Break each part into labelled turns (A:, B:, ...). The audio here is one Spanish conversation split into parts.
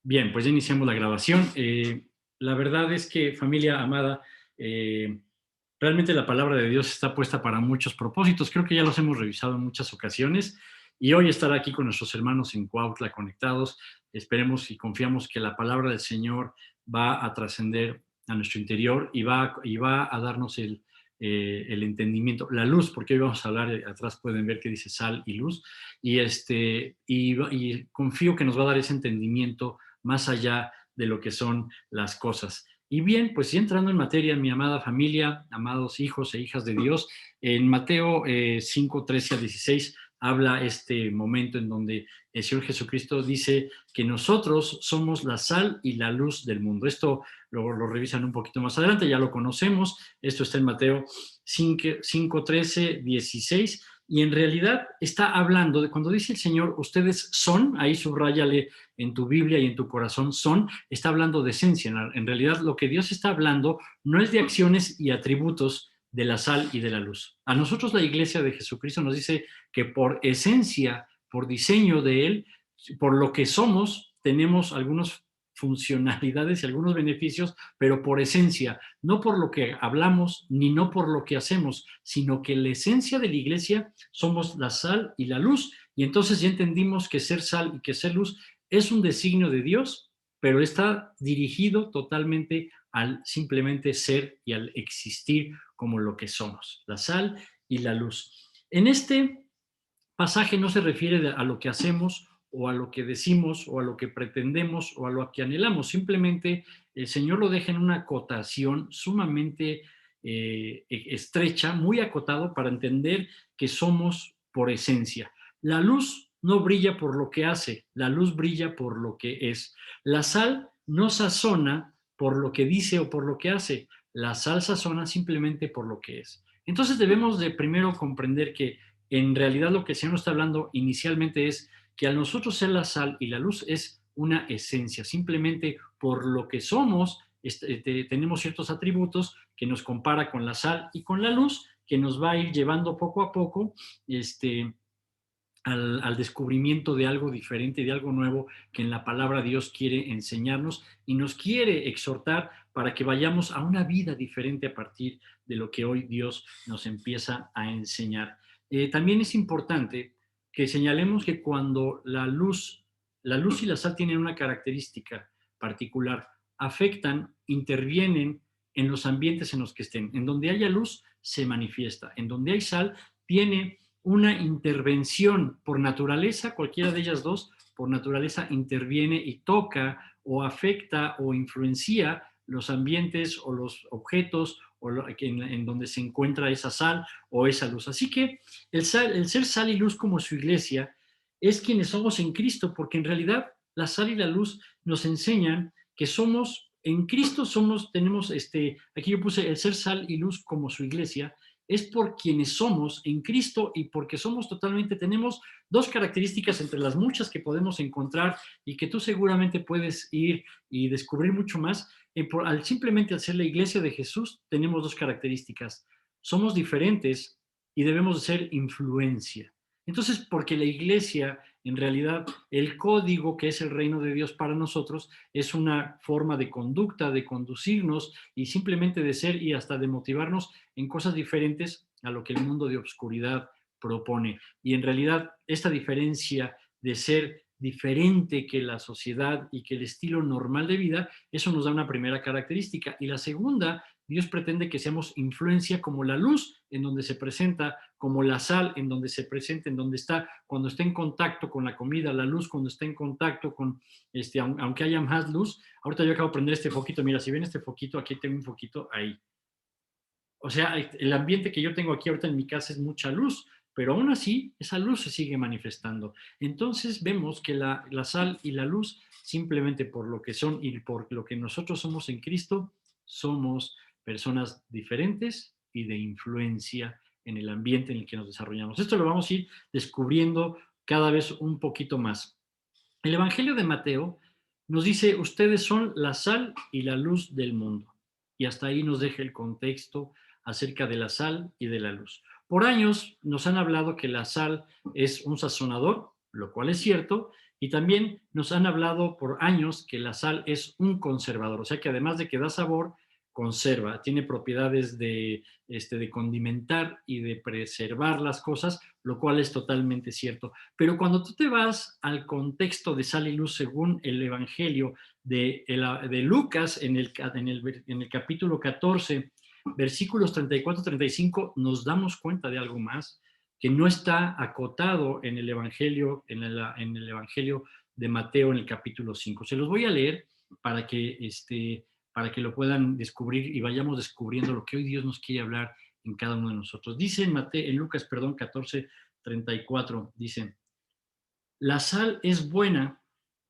A: Bien, pues ya iniciamos la grabación. La verdad es que, familia amada, realmente la palabra de Dios está puesta para muchos propósitos. Creo que ya los hemos revisado en muchas ocasiones y hoy estar aquí con nuestros hermanos en Cuautla conectados. Esperemos y confiamos que la palabra del Señor va a trascender a nuestro interior y va a darnos el entendimiento, la luz, porque hoy vamos a hablar, atrás pueden ver que dice sal y luz, y confío que nos va a dar ese entendimiento más allá de lo que son las cosas. Y bien, pues ya entrando en materia, mi amada familia, amados hijos e hijas de Dios, en Mateo 5, 13 a 16 habla este momento en donde el Señor Jesucristo dice que nosotros somos la sal y la luz del mundo. Esto lo revisan un poquito más adelante, ya lo conocemos. Esto está en Mateo 5 13, 16. Y en realidad está hablando de cuando dice el Señor, ustedes son, ahí subráyale en tu Biblia y en tu corazón, son, está hablando de esencia. En realidad lo que Dios está hablando no es de acciones y atributos de la sal y de la luz. A nosotros la iglesia de Jesucristo nos dice que por esencia, por diseño de Él, por lo que somos, tenemos algunas funcionalidades y algunos beneficios, pero por esencia, no por lo que hablamos ni no por lo que hacemos, sino que la esencia de la iglesia somos la sal y la luz. Y entonces ya entendimos que ser sal y que ser luz es un designio de Dios, pero está dirigido totalmente al simplemente ser y al existir como lo que somos, la sal y la luz. En este pasaje no se refiere a lo que hacemos o a lo que decimos o a lo que pretendemos o a lo que anhelamos. Simplemente el Señor lo deja en una acotación sumamente estrecha, muy acotado para entender que somos por esencia. La luz no brilla por lo que hace, la luz brilla por lo que es. La sal no sazona por lo que dice o por lo que hace, la sal sazona simplemente por lo que es. Entonces debemos de primero comprender que en realidad lo que el Señor está hablando inicialmente es que al nosotros ser la sal y la luz es una esencia, simplemente por lo que somos, tenemos ciertos atributos que nos compara con la sal y con la luz, que nos va a ir llevando poco a poco al descubrimiento de algo diferente, de algo nuevo que en la palabra Dios quiere enseñarnos y nos quiere exhortar para que vayamos a una vida diferente a partir de lo que hoy Dios nos empieza a enseñar. También es importante que señalemos que cuando la luz y la sal tienen una característica particular, afectan, intervienen en los ambientes en los que estén. En donde haya luz, se manifiesta. En donde hay sal, tiene una intervención por naturaleza, cualquiera de ellas dos, por naturaleza interviene y toca o afecta o influencia los ambientes o los objetos o en donde se encuentra esa sal o esa luz. Así que el ser sal y luz como su iglesia es quienes somos en Cristo, porque en realidad la sal y la luz nos enseñan que somos, en Cristo somos, tenemos, aquí yo puse el ser sal y luz como su iglesia, es por quienes somos en Cristo y porque somos totalmente, tenemos dos características entre las muchas que podemos encontrar y que tú seguramente puedes ir y descubrir mucho más. Simplemente al ser la iglesia de Jesús, tenemos dos características. Somos diferentes y debemos de ser influencia. Entonces, porque la iglesia, en realidad, el código que es el reino de Dios para nosotros, es una forma de conducta, de conducirnos y simplemente de ser y hasta de motivarnos en cosas diferentes a lo que el mundo de obscuridad propone. Y en realidad, esta diferencia de ser diferente que la sociedad y que el estilo normal de vida, eso nos da una primera característica. Y la segunda, Dios pretende que seamos influencia como la luz en donde se presenta, como la sal en donde se presenta, en donde está, cuando está en contacto con la comida, la luz cuando está en contacto con, aunque haya más luz. Ahorita yo acabo de prender este foquito, mira, si ven este foquito, aquí tengo un foquito, ahí. O sea, el ambiente que yo tengo aquí ahorita en mi casa es mucha luz, pero aún así esa luz se sigue manifestando. Entonces vemos que la sal y la luz, simplemente por lo que son y por lo que nosotros somos en Cristo, somos personas diferentes y de influencia en el ambiente en el que nos desarrollamos. Esto lo vamos a ir descubriendo cada vez un poquito más. El Evangelio de Mateo nos dice, ustedes son la sal y la luz del mundo. Y hasta ahí nos deja el contexto acerca de la sal y de la luz. Por años nos han hablado que la sal es un sazonador, lo cual es cierto, Y también nos han hablado por años que la sal es un conservador, o sea que además de que da sabor, conserva, tiene propiedades de condimentar y de preservar las cosas, lo cual es totalmente cierto. Pero cuando tú te vas al contexto de sal y luz según el Evangelio de Lucas en el capítulo 14, versículos 34-35, nos damos cuenta de algo más que no está acotado en el Evangelio, en el Evangelio de Mateo en el capítulo 5. Se los voy a leer para que, para que lo puedan descubrir y vayamos descubriendo lo que hoy Dios nos quiere hablar en cada uno de nosotros. Dice en Lucas, 14:34, dice, la sal es buena,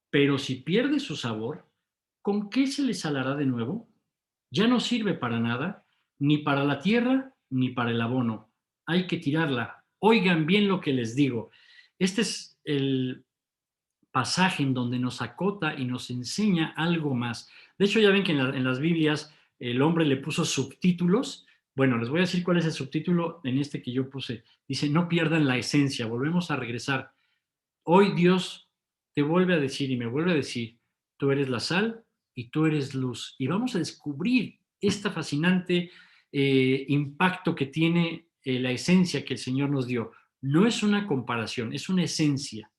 A: pero si pierde su sabor, ¿con qué se le salará de nuevo? Ya no sirve para nada, ni para la tierra, ni para el abono. Hay que tirarla. Oigan bien lo que les digo. Este es el pasaje en donde nos acota y nos enseña algo más. De hecho, ya ven que en las Biblias el hombre le puso subtítulos. Bueno, les voy a decir cuál es el subtítulo en este que yo puse. Dice, no pierdan la esencia. Volvemos a regresar. Hoy Dios te vuelve a decir y me vuelve a decir, tú eres la sal y tú eres luz. Y vamos a descubrir este fascinante impacto que tiene la esencia que el Señor nos dio. No es una comparación, es una esencia.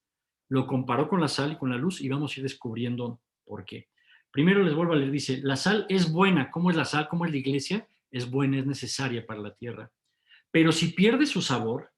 A: Lo comparó con la sal y con la luz y vamos a ir descubriendo por qué. Primero les vuelvo a leer, dice, la sal es buena. ¿Cómo es la sal? ¿Cómo es la iglesia? Es buena, es necesaria para la tierra. Pero si pierde su sabor,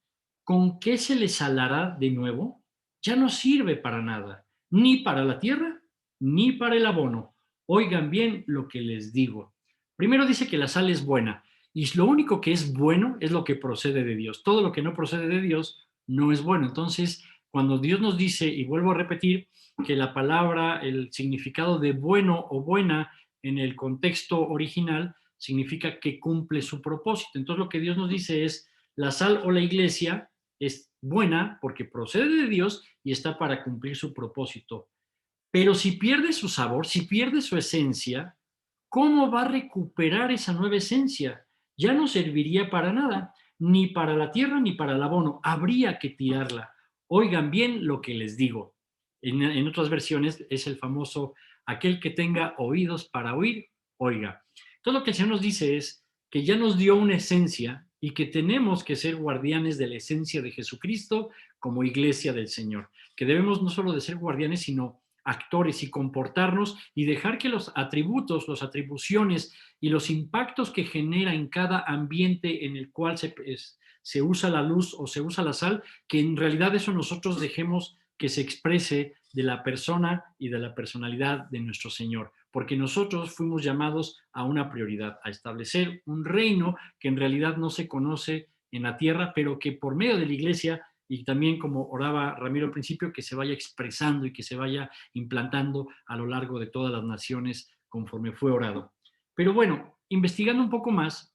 A: ¿con qué se le salará de nuevo? Ya no sirve para nada, ni para la tierra, ni para el abono. Oigan bien lo que les digo. Primero dice que la sal es buena, y lo único que es bueno es lo que procede de Dios. Todo lo que no procede de Dios no es bueno. Entonces, cuando Dios nos dice, y vuelvo a repetir, que la palabra, el significado de bueno o buena en el contexto original, significa que cumple su propósito. Entonces lo que Dios nos dice es, la sal o la iglesia es buena porque procede de Dios y está para cumplir su propósito. Pero si pierde su sabor, si pierde su esencia, ¿cómo va a recuperar esa nueva esencia? Ya no serviría para nada, ni para la tierra ni para el abono. Habría que tirarla. Oigan bien lo que les digo. En otras versiones es el famoso, aquel que tenga oídos para oír, oiga. Todo lo que el Señor nos dice es que ya nos dio una esencia y que tenemos que ser guardianes de la esencia de Jesucristo como iglesia del Señor. Que debemos no solo de ser guardianes, sino actores y comportarnos y dejar que los atributos, las atribuciones y los impactos que genera en cada ambiente en el cual se usa la luz o se usa la sal, que en realidad eso nosotros dejemos que se exprese de la persona y de la personalidad de nuestro Señor, porque nosotros fuimos llamados a una prioridad, a establecer un reino que en realidad no se conoce en la tierra, pero que por medio de la iglesia y también como oraba Ramiro al principio, que se vaya expresando y que se vaya implantando a lo largo de todas las naciones conforme fue orado. Pero bueno, investigando un poco más,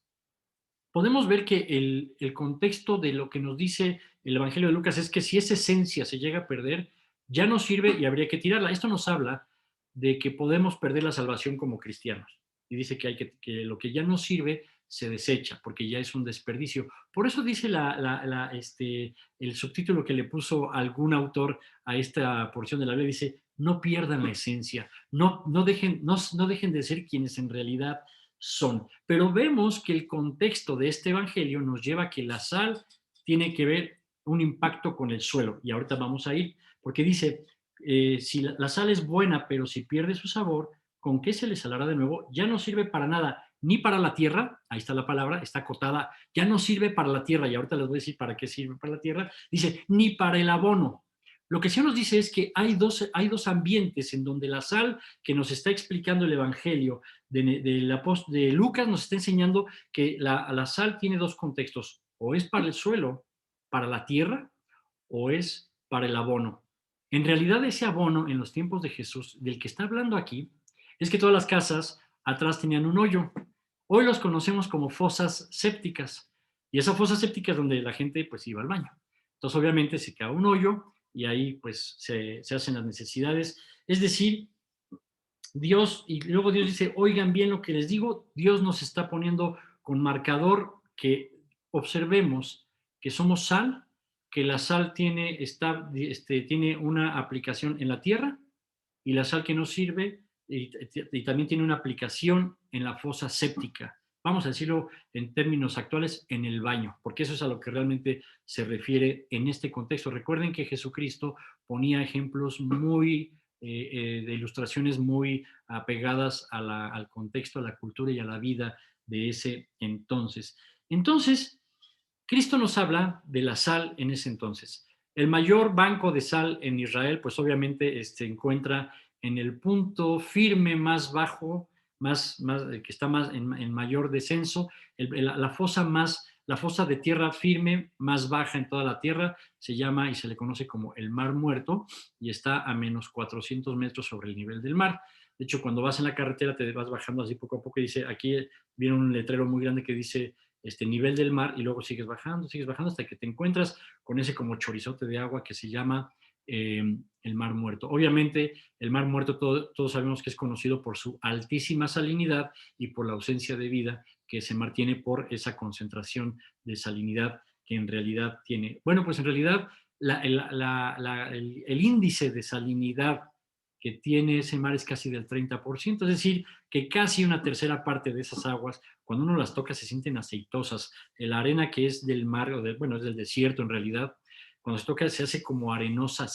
A: podemos ver que el contexto de lo que nos dice el Evangelio de Lucas es que si esa esencia se llega a perder, ya no sirve y habría que tirarla. Esto nos habla de que podemos perder la salvación como cristianos. Y dice que, que lo que ya no sirve se desecha, porque ya es un desperdicio. Por eso dice el subtítulo que le puso algún autor a esta porción de la Biblia, dice, no pierdan la esencia, no dejen de ser quienes en realidad son. Pero vemos que el contexto de este evangelio nos lleva a que la sal tiene que ver un impacto con el suelo. Y ahorita vamos a ir, porque dice, si la sal es buena, pero si pierde su sabor, ¿con qué se le salará de nuevo? Ya no sirve para nada, ni para la tierra, ahí está la palabra, está acotada, ya no sirve para la tierra, y ahorita les voy a decir para qué sirve para la tierra, dice, ni para el abono. Lo que sí nos dice es que hay dos ambientes en donde la sal que nos está explicando el Evangelio de Lucas nos está enseñando que la sal tiene dos contextos, o es para el suelo, para la tierra, o es para el abono. En realidad ese abono en los tiempos de Jesús, del que está hablando aquí, es que todas las casas atrás tenían un hoyo. Hoy los conocemos como fosas sépticas. Y esa fosa séptica es donde la gente pues iba al baño. Entonces obviamente se cava un hoyo y ahí pues se hacen las necesidades. Es decir, Dios, y luego Dios dice, oigan bien lo que les digo, Dios nos está poniendo con marcador que observemos que somos sal que la sal tiene una aplicación en la tierra y la sal que no sirve y también tiene una aplicación en la fosa séptica. Vamos a decirlo en términos actuales, en el baño, porque eso es a lo que realmente se refiere en este contexto. Recuerden que Jesucristo ponía ejemplos de ilustraciones muy apegadas al contexto, a la cultura y a la vida de ese entonces. Entonces, Cristo nos habla de la sal en ese entonces. El mayor banco de sal en Israel, pues obviamente se encuentra en el punto firme más bajo, que está más en mayor descenso, la fosa de tierra firme más baja en toda la tierra se llama y se le conoce como el Mar Muerto y está a menos 400 metros sobre el nivel del mar. De hecho, cuando vas en la carretera te vas bajando así poco a poco y dice, aquí viene un letrero muy grande que dice nivel del mar y luego sigues bajando hasta que te encuentras con ese como chorizote de agua que se llama el Mar Muerto. Obviamente, el Mar Muerto todos sabemos que es conocido por su altísima salinidad y por la ausencia de vida que se mantiene por esa concentración de salinidad que en realidad tiene. Bueno, pues en realidad el índice de salinidad que tiene ese mar es casi del 30%, es decir, que casi una tercera parte de esas aguas, cuando uno las toca, se sienten aceitosas. La arena que es del mar, bueno, es del desierto en realidad, cuando se toca se hace como arenosa,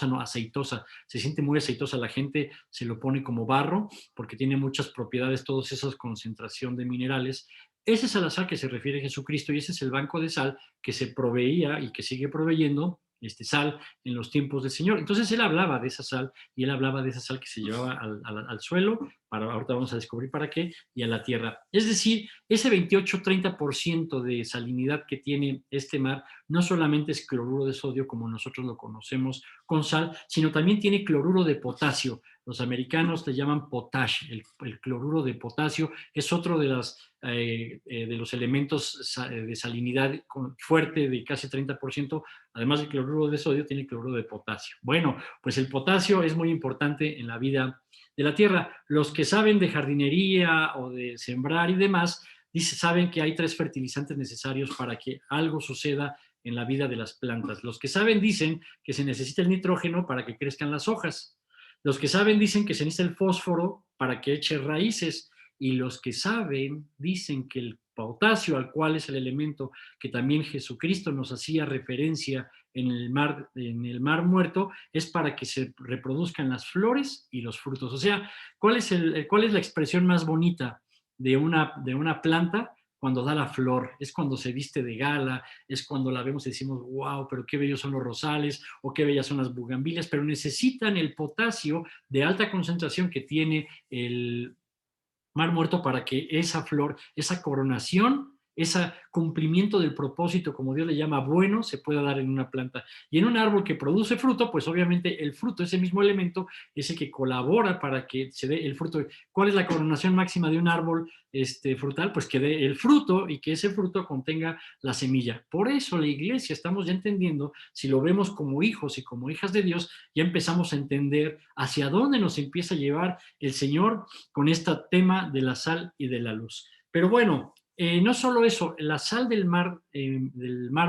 A: no, aceitosa, se siente muy aceitosa, la gente se lo pone como barro, porque tiene muchas propiedades, todas esas concentración de minerales. Ese es a la sal que se refiere Jesucristo y ese es el banco de sal que se proveía y que sigue proveyendo sal en los tiempos del Señor. Entonces él hablaba de esa sal y él hablaba de esa sal que se llevaba al suelo, ahorita vamos a descubrir para qué, y a la tierra. Es decir, ese 28-30% de salinidad que tiene este mar no solamente es cloruro de sodio como nosotros lo conocemos con sal, sino también tiene cloruro de potasio. Los americanos le llaman potash, el cloruro de potasio es otro de los elementos de salinidad fuerte de casi 30%, además del cloruro de sodio, tiene cloruro de potasio. Bueno, pues el potasio es muy importante en la vida de la tierra. Los que saben de jardinería o de sembrar y demás, saben que hay 3 fertilizantes necesarios para que algo suceda en la vida de las plantas. Los que saben dicen que se necesita el nitrógeno para que crezcan las hojas. Los que saben dicen que se necesita el fósforo para que eche raíces. Y los que saben dicen que el potasio, al cual es el elemento que también Jesucristo nos hacía referencia en el mar muerto, es para que se reproduzcan las flores y los frutos. O sea, ¿cuál es la expresión más bonita de una planta? Cuando da la flor, es cuando se viste de gala, es cuando la vemos y decimos, wow, pero qué bellos son los rosales o qué bellas son las bugambilias, pero necesitan el potasio de alta concentración que tiene el Mar Muerto para que esa flor, esa coronación, ese cumplimiento del propósito, como Dios le llama, bueno, se pueda dar en una planta. Y en un árbol que produce fruto, pues obviamente el fruto, ese mismo elemento, es el que colabora para que se dé el fruto. ¿Cuál es la coronación máxima de un árbol frutal? Pues que dé el fruto y que ese fruto contenga la semilla. Por eso la iglesia, estamos ya entendiendo, si lo vemos como hijos y como hijas de Dios, ya empezamos a entender hacia dónde nos empieza a llevar el Señor con este tema de la sal y de la luz. Pero bueno, no solo eso, la sal del mar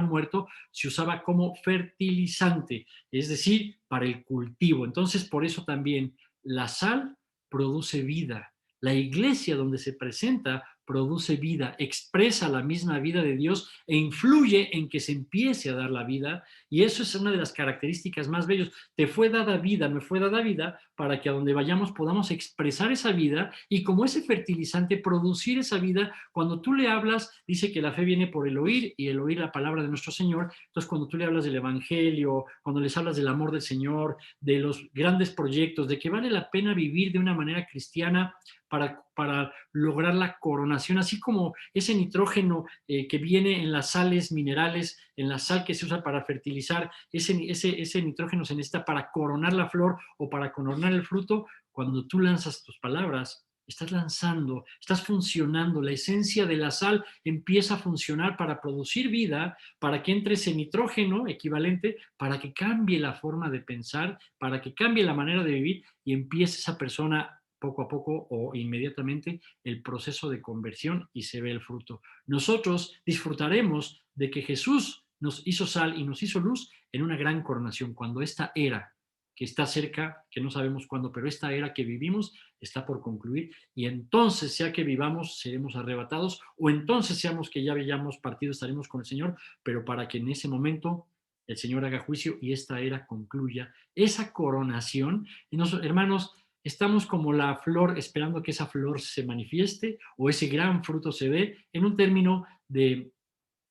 A: muerto se usaba como fertilizante, es decir, para el cultivo. Entonces, por eso también la sal produce vida. La iglesia donde se presenta produce vida, expresa la misma vida de Dios e influye en que se empiece a dar la vida. Y eso es una de las características más bellas. Te fue dada vida, me fue dada vida para que a donde vayamos podamos expresar esa vida y como ese fertilizante producir esa vida. Cuando tú le hablas, dice que la fe viene por el oír y el oír la palabra de nuestro Señor. Entonces, cuando tú le hablas del Evangelio, cuando les hablas del amor del Señor, de los grandes proyectos, de que vale la pena vivir de una manera cristiana para lograr la coronación, así como ese nitrógeno que viene en las sales minerales, en la sal que se usa para fertilizar, ese nitrógeno se necesita para coronar la flor o para coronar el fruto. Cuando tú lanzas tus palabras, estás lanzando, estás funcionando, la esencia de la sal empieza a funcionar para producir vida, para que entre ese nitrógeno equivalente, para que cambie la forma de pensar, para que cambie la manera de vivir y empiece esa persona poco a poco o inmediatamente el proceso de conversión y se ve el fruto. Nosotros disfrutaremos de que Jesús nos hizo sal y nos hizo luz en una gran coronación, cuando esta era que está cerca, que no sabemos cuándo, pero esta era que vivimos está por concluir y entonces sea que vivamos seremos arrebatados o entonces seamos que ya hayamos partido estaremos con el Señor, pero para que en ese momento el Señor haga juicio y esta era concluya. Esa coronación, y hermanos, estamos como la flor esperando que esa flor se manifieste o ese gran fruto se dé en un término de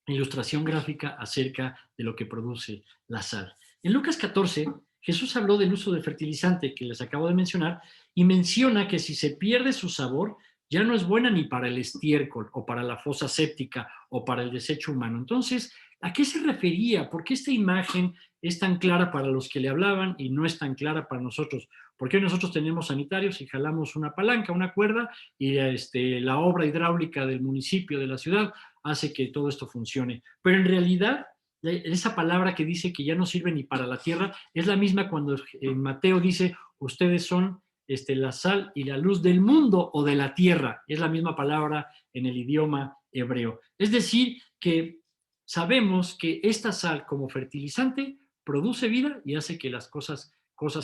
A: ilustración gráfica acerca de lo que produce la sal. En Lucas 14, Jesús habló del uso del fertilizante que les acabo de mencionar y menciona que si se pierde su sabor, ya no es buena ni para el estiércol o para la fosa séptica o para el desecho humano. Entonces, ¿a qué se refería? ¿Por qué esta imagen es tan clara para los que le hablaban y no es tan clara para nosotros? Porque nosotros tenemos sanitarios y jalamos una palanca, una cuerda y la obra hidráulica del municipio, de la ciudad, hace que todo esto funcione. Pero en realidad, esa palabra que dice que ya no sirve ni para la tierra, es la misma cuando en Mateo dice, ustedes son la sal y la luz del mundo o de la tierra. Es la misma palabra en el idioma hebreo. Es decir, que sabemos que esta sal como fertilizante produce vida y hace que las cosas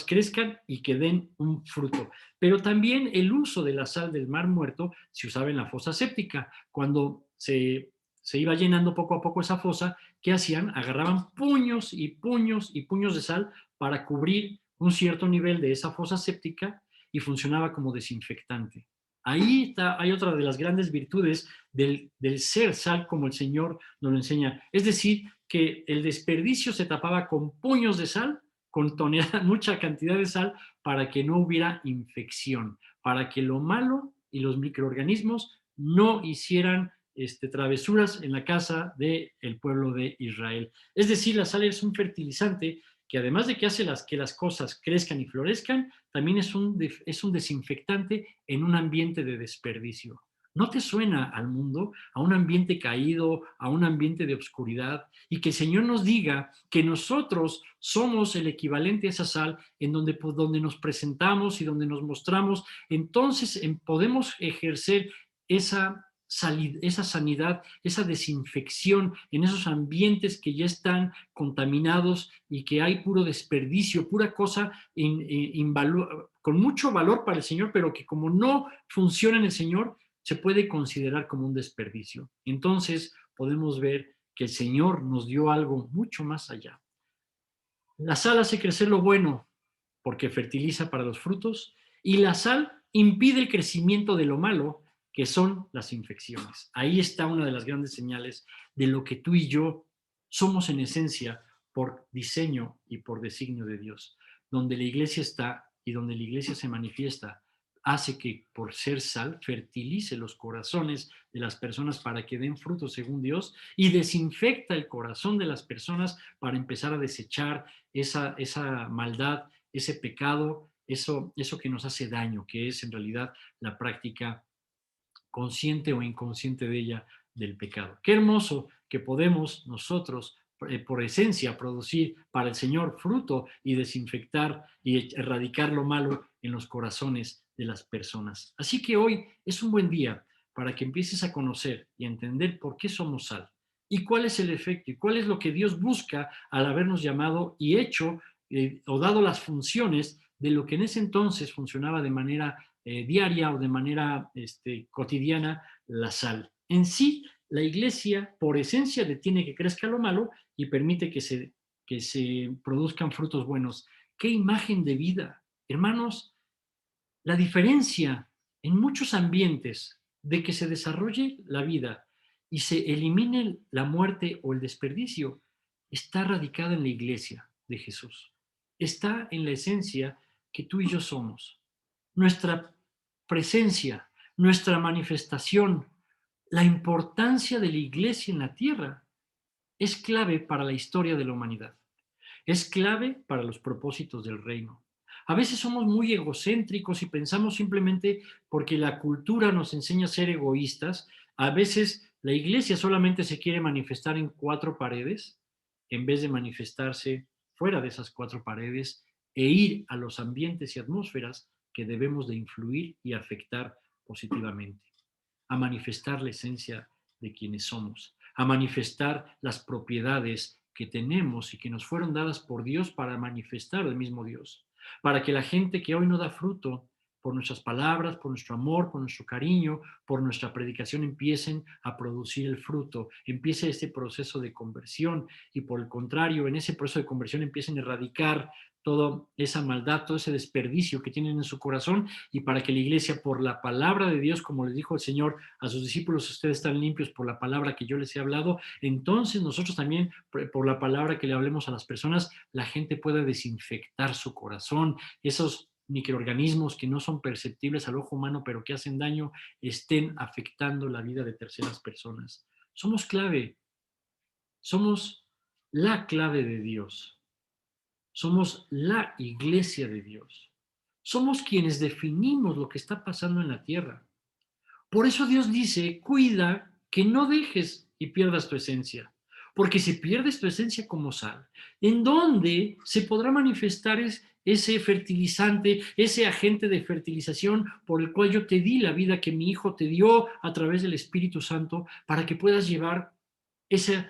A: crezcan y que den un fruto. Pero también el uso de la sal del mar muerto se usaba en la fosa séptica. Cuando se iba llenando poco a poco esa fosa, ¿qué hacían? Agarraban puños y puños y puños de sal para cubrir un cierto nivel de esa fosa séptica y funcionaba como desinfectante. Ahí está, hay otra de las grandes virtudes del ser sal como el Señor nos lo enseña. Es decir, que el desperdicio se tapaba con puños de sal, con tonelada, mucha cantidad de sal, para que no hubiera infección, para que lo malo y los microorganismos no hicieran travesuras en la casa del pueblo de Israel. Es decir, la sal es un fertilizante que además de que hace que las cosas crezcan y florezcan, también es un desinfectante en un ambiente de desperdicio. ¿No te suena al mundo, a un ambiente caído, a un ambiente de oscuridad? Y que el Señor nos diga que nosotros somos el equivalente a esa sal en donde nos presentamos y donde nos mostramos, entonces podemos ejercer esa esa sanidad, esa desinfección en esos ambientes que ya están contaminados y que hay puro desperdicio, pura cosa con mucho valor para el Señor, pero que como no funciona en el Señor, se puede considerar como un desperdicio. Entonces podemos ver que el Señor nos dio algo mucho más allá. La sal hace crecer lo bueno porque fertiliza para los frutos y la sal impide el crecimiento de lo malo, que son las infecciones. Ahí está una de las grandes señales de lo que tú y yo somos en esencia por diseño y por designio de Dios. Donde la iglesia está y donde la iglesia se manifiesta, hace que por ser sal fertilice los corazones de las personas para que den frutos según Dios y desinfecta el corazón de las personas para empezar a desechar esa maldad, ese pecado, eso que nos hace daño, que es en realidad la práctica consciente o inconsciente de ella del pecado. Qué hermoso que podemos nosotros por esencia producir para el Señor fruto y desinfectar y erradicar lo malo en los corazones de las personas. Así que hoy es un buen día para que empieces a conocer y a entender por qué somos sal y cuál es el efecto y cuál es lo que Dios busca al habernos llamado y hecho o dado las funciones de lo que en ese entonces funcionaba de manera diaria o de manera cotidiana la sal. En sí, la iglesia por esencia detiene que crezca lo malo y permite que se produzcan frutos buenos. ¡Qué imagen de vida! Hermanos, la diferencia en muchos ambientes de que se desarrolle la vida y se elimine la muerte o el desperdicio está radicada en la iglesia de Jesús. Está en la esencia que tú y yo somos. Nuestra presencia, nuestra manifestación, la importancia de la iglesia en la tierra es clave para la historia de la humanidad. Es clave para los propósitos del reino. A veces somos muy egocéntricos y pensamos simplemente porque la cultura nos enseña a ser egoístas. A veces la iglesia solamente se quiere manifestar en cuatro paredes en vez de manifestarse fuera de esas cuatro paredes e ir a los ambientes y atmósferas que debemos de influir y afectar positivamente, a manifestar la esencia de quienes somos, a manifestar las propiedades que tenemos y que nos fueron dadas por Dios para manifestar el mismo Dios, para que la gente que hoy no da fruto por nuestras palabras, por nuestro amor, por nuestro cariño, por nuestra predicación, empiecen a producir el fruto, empiece este proceso de conversión y por el contrario, en ese proceso de conversión empiecen a erradicar toda esa maldad, todo ese desperdicio que tienen en su corazón y para que la iglesia, por la palabra de Dios, como les dijo el Señor a sus discípulos, ustedes están limpios por la palabra que yo les he hablado, entonces nosotros también, por la palabra que le hablemos a las personas, la gente pueda desinfectar su corazón, esos microorganismos que no son perceptibles al ojo humano, pero que hacen daño, estén afectando la vida de terceras personas. Somos clave, somos la clave de Dios, somos la iglesia de Dios, somos quienes definimos lo que está pasando en la tierra. Por eso Dios dice, cuida que no dejes y pierdas tu esencia, porque si pierdes tu esencia como sal, ¿en dónde se podrá manifestar ese fertilizante, ese agente de fertilización por el cual yo te di la vida que mi Hijo te dio a través del Espíritu Santo para que puedas llevar ese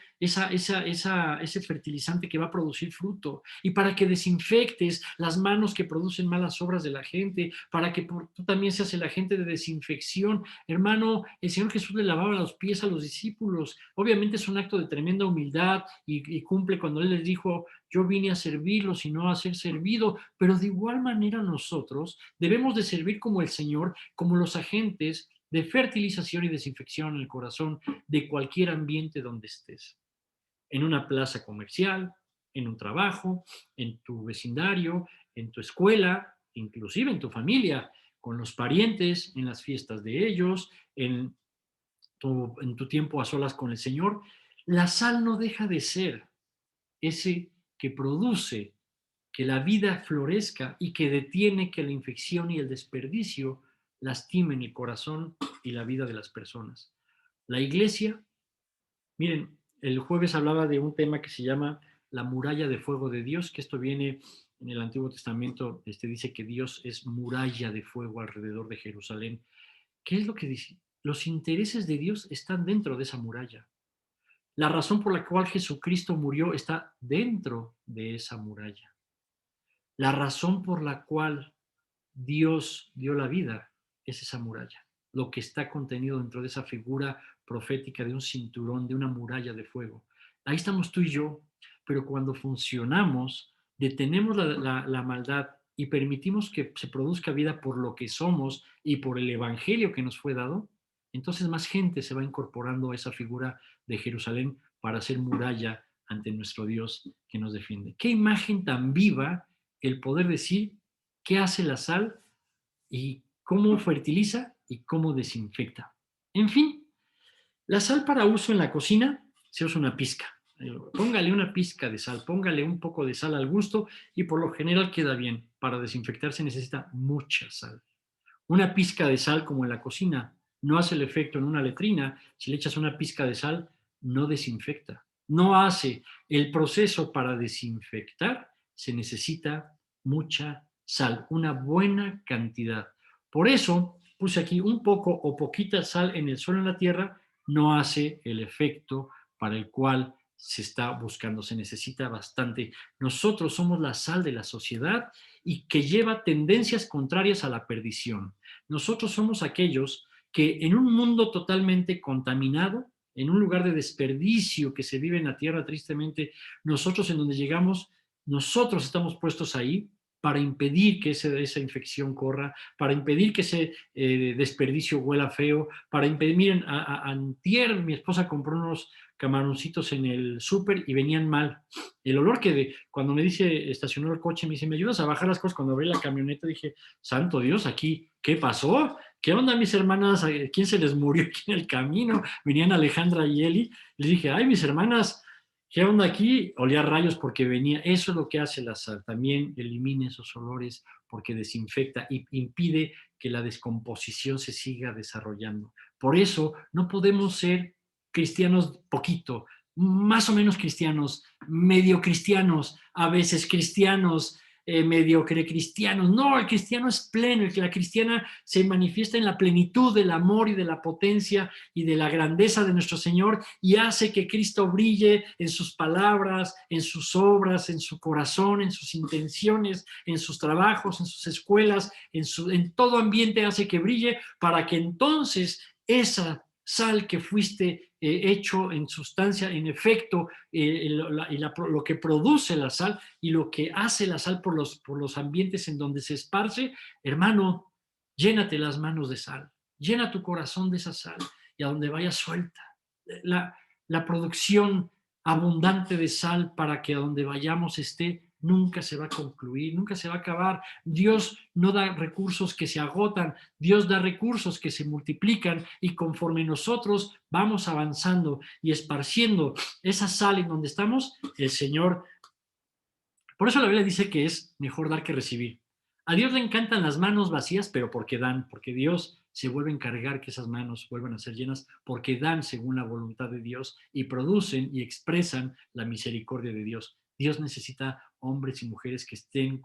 A: fertilizante que va a producir fruto y para que desinfectes las manos que producen malas obras de la gente, para que tú también seas el agente de desinfección? Hermano, el Señor Jesús le lavaba los pies a los discípulos. Obviamente es un acto de tremenda humildad y cumple cuando Él les dijo, yo vine a servirlos y no a ser servido, pero de igual manera nosotros debemos de servir como el Señor, como los agentes de fertilización y desinfección en el corazón de cualquier ambiente donde estés. En una plaza comercial, en un trabajo, en tu vecindario, en tu escuela, inclusive en tu familia, con los parientes, en las fiestas de ellos, en tu tiempo a solas con el Señor. La sal no deja de ser ese que produce que la vida florezca y que detiene que la infección y el desperdicio lastimen el corazón y la vida de las personas. La iglesia, miren, el jueves hablaba de un tema que se llama la muralla de fuego de Dios, que esto viene en el Antiguo Testamento, dice que Dios es muralla de fuego alrededor de Jerusalén. ¿Qué es lo que dice? Los intereses de Dios están dentro de esa muralla. La razón por la cual Jesucristo murió está dentro de esa muralla. La razón por la cual Dios dio la vida es esa muralla, lo que está contenido dentro de esa figura profética de un cinturón, de una muralla de fuego. Ahí estamos tú y yo, pero cuando funcionamos, detenemos la maldad y permitimos que se produzca vida por lo que somos y por el evangelio que nos fue dado, entonces más gente se va incorporando a esa figura de Jerusalén para ser muralla ante nuestro Dios que nos defiende. Qué imagen tan viva el poder decir qué hace la sal y cómo fertiliza y cómo desinfecta. En fin, la sal para uso en la cocina se usa una pizca. Póngale una pizca de sal, póngale un poco de sal al gusto y por lo general queda bien. Para desinfectar se necesita mucha sal. Una pizca de sal como en la cocina no hace el efecto en una letrina. Si le echas una pizca de sal, no desinfecta. No hace el proceso para desinfectar. Se necesita mucha sal, una buena cantidad. Por eso puse aquí un poco o poquita sal en el suelo, en la tierra, no hace el efecto para el cual se está buscando, se necesita bastante. Nosotros somos la sal de la sociedad y que lleva tendencias contrarias a la perdición. Nosotros somos aquellos que en un mundo totalmente contaminado, en un lugar de desperdicio que se vive en la tierra tristemente, nosotros en donde llegamos, nosotros estamos puestos ahí para impedir que esa infección corra, para impedir que ese desperdicio huela feo, para impedir, miren, antier mi esposa compró unos camaroncitos en el súper y venían mal. El olor cuando me dice, estacionó el coche, me dice, ¿me ayudas a bajar las cosas? Cuando abrí la camioneta dije, santo Dios, aquí, ¿qué pasó? ¿Qué onda, mis hermanas? ¿Quién se les murió aquí en el camino? Venían Alejandra y Eli. Les dije, ay, mis hermanas, ¿qué onda aquí? Olía a rayos porque venía. Eso es lo que hace la sal. También elimina esos olores porque desinfecta y impide que la descomposición se siga desarrollando. Por eso no podemos ser cristianos poquito, más o menos cristianos, medio cristianos, a veces cristianos, mediocre cristianos. No, el cristiano es pleno, la cristiana se manifiesta en la plenitud del amor y de la potencia y de la grandeza de nuestro Señor y hace que Cristo brille en sus palabras, en sus obras, en su corazón, en sus intenciones, en sus trabajos, en sus escuelas, en todo ambiente hace que brille para que entonces esa sal que fuiste hecho en sustancia, en efecto, lo que produce la sal y lo que hace la sal por los ambientes en donde se esparce, hermano, llénate las manos de sal, llena tu corazón de esa sal y a donde vaya suelta. La, la producción abundante de sal para que a donde vayamos esté nunca se va a concluir, nunca se va a acabar. Dios no da recursos que se agotan, Dios da recursos que se multiplican y conforme nosotros vamos avanzando y esparciendo esa sal en donde estamos, el Señor. Por eso la Biblia dice que es mejor dar que recibir. A Dios le encantan las manos vacías, pero porque dan, porque Dios se vuelve a encargar que esas manos vuelvan a ser llenas, porque dan según la voluntad de Dios y producen y expresan la misericordia de Dios. Dios necesita hombres y mujeres que estén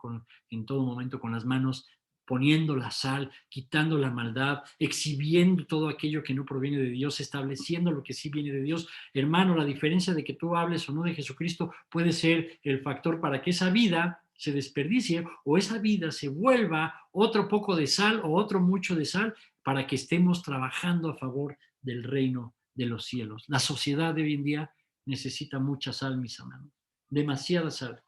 A: en todo momento con las manos poniendo la sal, quitando la maldad, exhibiendo todo aquello que no proviene de Dios, estableciendo lo que sí viene de Dios. Hermano, la diferencia de que tú hables o no de Jesucristo puede ser el factor para que esa vida se desperdicie o esa vida se vuelva otro poco de sal o otro mucho de sal para que estemos trabajando a favor del reino de los cielos. La sociedad de hoy en día necesita mucha sal, mis hermanos, demasiada sal.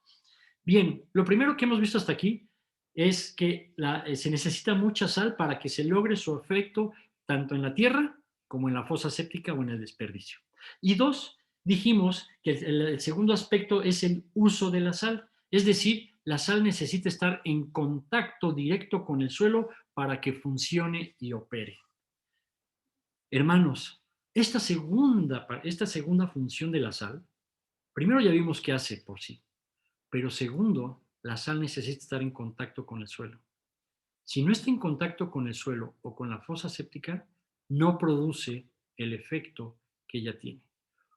A: Bien, lo primero que hemos visto hasta aquí es que se necesita mucha sal para que se logre su efecto tanto en la tierra como en la fosa séptica o en el desperdicio. Y dos, dijimos que el segundo aspecto es el uso de la sal, es decir, la sal necesita estar en contacto directo con el suelo para que funcione y opere. Hermanos, esta segunda función de la sal, primero ya vimos qué hace por sí, pero segundo, la sal necesita estar en contacto con el suelo. Si no está en contacto con el suelo o con la fosa séptica, no produce el efecto que ella tiene.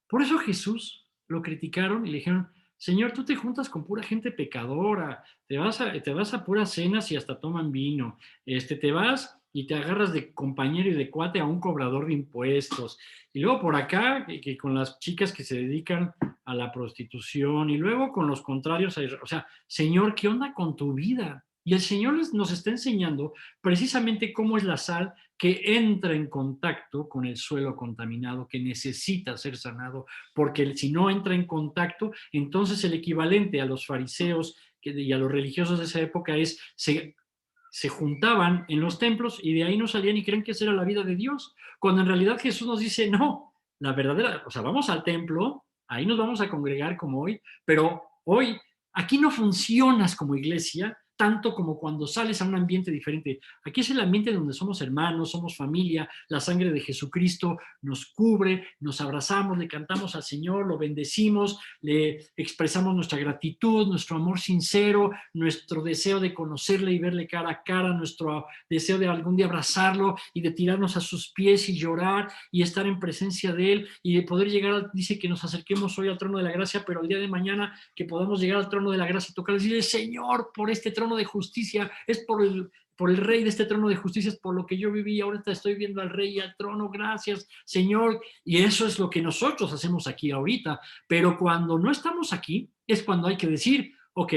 A: Por eso Jesús lo criticaron y le dijeron, Señor, tú te juntas con pura gente pecadora, te vas a puras cenas y hasta toman vino, te vas y te agarras de compañero y de cuate a un cobrador de impuestos, y luego por acá, que con las chicas que se dedican a la prostitución, y luego con los contrarios, o sea, Señor, ¿qué onda con tu vida? Y el Señor nos está enseñando precisamente cómo es la sal que entra en contacto con el suelo contaminado, que necesita ser sanado, porque si no entra en contacto, entonces el equivalente a los fariseos y a los religiosos de esa época es, se juntaban en los templos y de ahí no salían y creen que esa era la vida de Dios, cuando en realidad Jesús nos dice, no, la verdadera, o sea, vamos al templo, ahí nos vamos a congregar como hoy, pero hoy aquí no funcionas como iglesia tanto como cuando sales a un ambiente diferente. Aquí es el ambiente donde somos hermanos, somos familia, la sangre de Jesucristo nos cubre, nos abrazamos, le cantamos al Señor, lo bendecimos, le expresamos nuestra gratitud, nuestro amor sincero, nuestro deseo de conocerle y verle cara a cara, nuestro deseo de algún día abrazarlo y de tirarnos a sus pies y llorar y estar en presencia de Él y de poder llegar, dice que nos acerquemos hoy al trono de la gracia, pero el día de mañana que podamos llegar al trono de la gracia y tocar y decirle, Señor, por este trono de justicia, es por el rey de este trono de justicia, es por lo que yo viví, ahorita estoy viendo al rey y al trono, gracias, Señor, y eso es lo que nosotros hacemos aquí ahorita, pero cuando no estamos aquí, es cuando hay que decir, ok,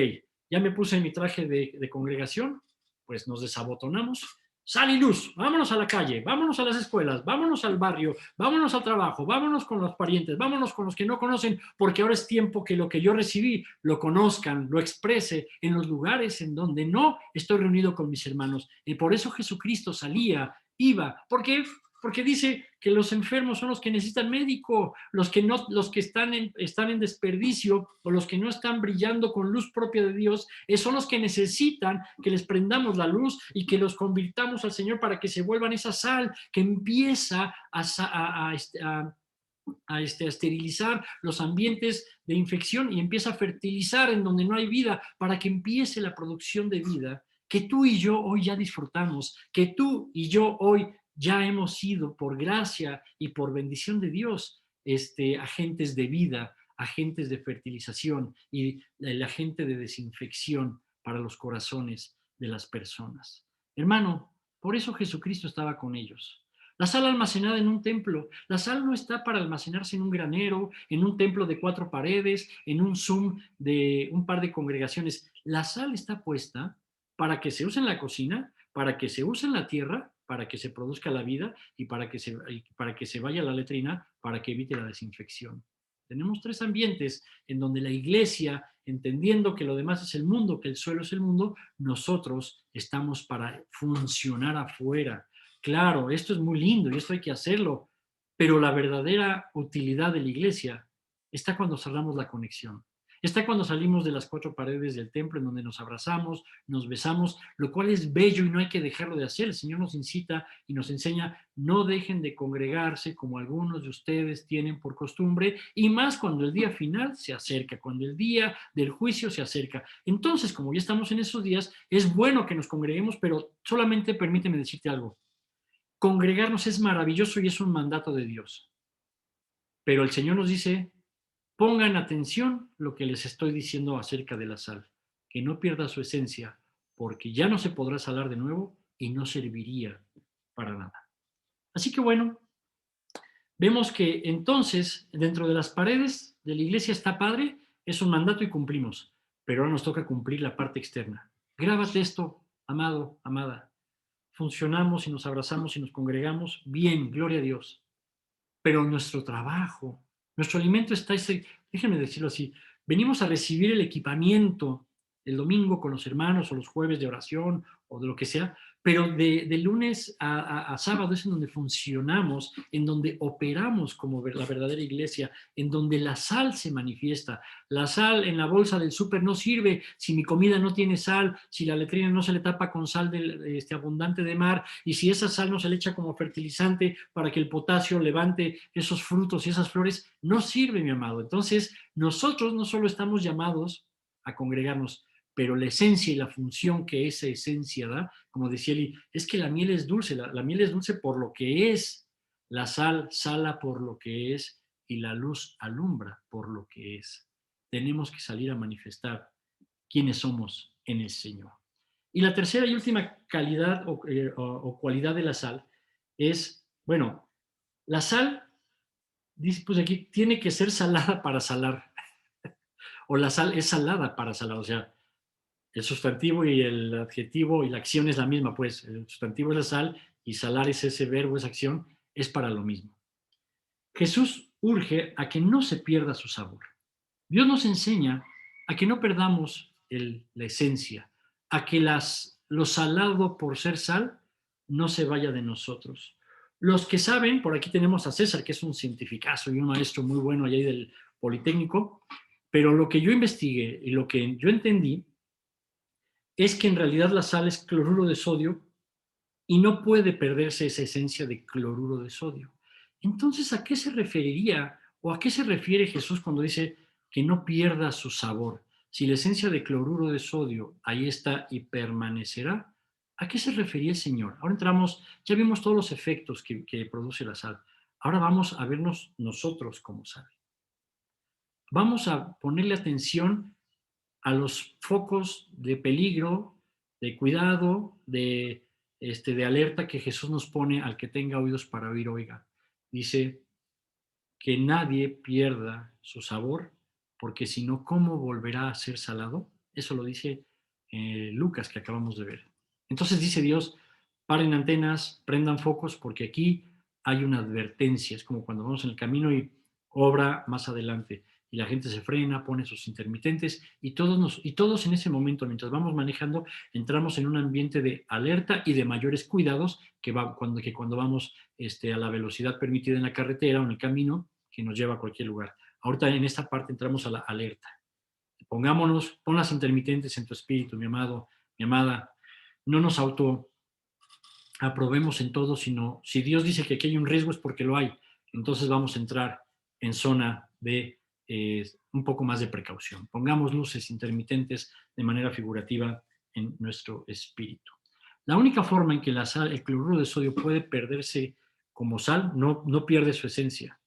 A: ya me puse en mi traje de congregación, pues nos desabotonamos, sal y luz, vámonos a la calle, vámonos a las escuelas, vámonos al barrio, vámonos al trabajo, vámonos con los parientes, vámonos con los que no conocen, porque ahora es tiempo que lo que yo recibí lo conozcan, lo exprese en los lugares en donde no estoy reunido con mis hermanos. Y por eso Jesucristo salía, iba, porque dice que los enfermos son los que necesitan médico, los que no, los que están en desperdicio o los que no están brillando con luz propia de Dios, son los que necesitan que les prendamos la luz y que los convirtamos al Señor para que se vuelvan esa sal que empieza a esterilizar los ambientes de infección y empieza a fertilizar en donde no hay vida para que empiece la producción de vida que tú y yo hoy ya disfrutamos, que tú y yo hoy ya hemos sido por gracia y por bendición de Dios, agentes de vida, agentes de fertilización y el agente de desinfección para los corazones de las personas. Hermano, por eso Jesucristo estaba con ellos. La sal almacenada en un templo, la sal no está para almacenarse en un granero, en un templo de 4 paredes, en un Zoom de un par de congregaciones. La sal está puesta para que se use en la cocina, para que se use en la tierra, para que se produzca la vida y para que se vaya a la letrina, para que evite la desinfección. Tenemos 3 ambientes en donde la iglesia, entendiendo que lo demás es el mundo, que el suelo es el mundo, nosotros estamos para funcionar afuera. Claro, esto es muy lindo y esto hay que hacerlo, pero la verdadera utilidad de la iglesia está cuando cerramos la conexión. Está cuando salimos de las 4 paredes del templo en donde nos abrazamos, nos besamos, lo cual es bello y no hay que dejarlo de hacer. El Señor nos incita y nos enseña, no dejen de congregarse como algunos de ustedes tienen por costumbre, y más cuando el día final se acerca, cuando el día del juicio se acerca. Entonces, como ya estamos en esos días, es bueno que nos congreguemos, pero solamente permíteme decirte algo. Congregarnos es maravilloso y es un mandato de Dios. Pero el Señor nos dice, pongan atención lo que les estoy diciendo acerca de la sal, que no pierda su esencia, porque ya no se podrá salar de nuevo y no serviría para nada. Así que bueno, vemos que entonces dentro de las paredes de la iglesia está padre, es un mandato y cumplimos, pero ahora nos toca cumplir la parte externa. Grábate esto, amado, amada. Funcionamos y nos abrazamos y nos congregamos, bien, gloria a Dios. Pero nuestro trabajo, nuestro alimento está, déjenme decirlo así, venimos a recibir el equipamiento el domingo con los hermanos o los jueves de oración o de lo que sea, pero de lunes a sábado es en donde funcionamos, en donde operamos como la verdadera iglesia, en donde la sal se manifiesta. La sal en la bolsa del súper no sirve si mi comida no tiene sal, si la letrina no se le tapa con sal abundante de mar, y si esa sal no se le echa como fertilizante para que el potasio levante esos frutos y esas flores, no sirve, mi amado. Entonces, nosotros no solo estamos llamados a congregarnos, pero la esencia y la función que esa esencia da, como decía Eli, es que la miel es dulce, la miel es dulce por lo que es, la sal sala por lo que es y la luz alumbra por lo que es. Tenemos que salir a manifestar quiénes somos en el Señor. Y la tercera y última calidad o cualidad de la sal es, bueno, la sal, dice pues aquí, tiene que ser salada para salar, o la sal es salada para salar, o sea, el sustantivo y el adjetivo y la acción es la misma, pues el sustantivo es la sal y salar es ese verbo, esa acción, es para lo mismo. Jesús urge a que no se pierda su sabor. Dios nos enseña a que no perdamos la esencia, a que lo salado por ser sal no se vaya de nosotros. Los que saben, por aquí tenemos a César, que es un cientificazo y un maestro muy bueno allá del Politécnico, pero lo que yo investigué y lo que yo entendí es que en realidad la sal es cloruro de sodio y no puede perderse esa esencia de cloruro de sodio. Entonces, ¿a qué se referiría o a qué se refiere Jesús cuando dice que no pierda su sabor? Si la esencia de cloruro de sodio ahí está y permanecerá, ¿a qué se refería el Señor? Ahora entramos, ya vimos todos los efectos que produce la sal. Ahora vamos a vernos nosotros como sal. Vamos a ponerle atención a los focos de peligro, de cuidado, de alerta que Jesús nos pone al que tenga oídos para oír, oiga. Dice que nadie pierda su sabor, porque si no, ¿cómo volverá a ser salado? Eso lo dice Lucas, que acabamos de ver. Entonces dice Dios, paren antenas, prendan focos, porque aquí hay una advertencia. Es como cuando vamos en el camino y obra más adelante y la gente se frena, pone sus intermitentes y todos en ese momento, mientras vamos manejando, entramos en un ambiente de alerta y de mayores cuidados que cuando vamos a la velocidad permitida en la carretera o en el camino que nos lleva a cualquier lugar. Ahorita en esta parte entramos a la alerta. Pon las intermitentes en tu espíritu, mi amado, mi amada. No nos aprobemos en todo, sino si Dios dice que aquí hay un riesgo es porque lo hay. Entonces vamos a entrar en zona de un poco más de precaución. Pongamos luces intermitentes de manera figurativa en nuestro espíritu. La única forma en que la sal, el cloruro de sodio puede perderse como sal, no pierde su esencia,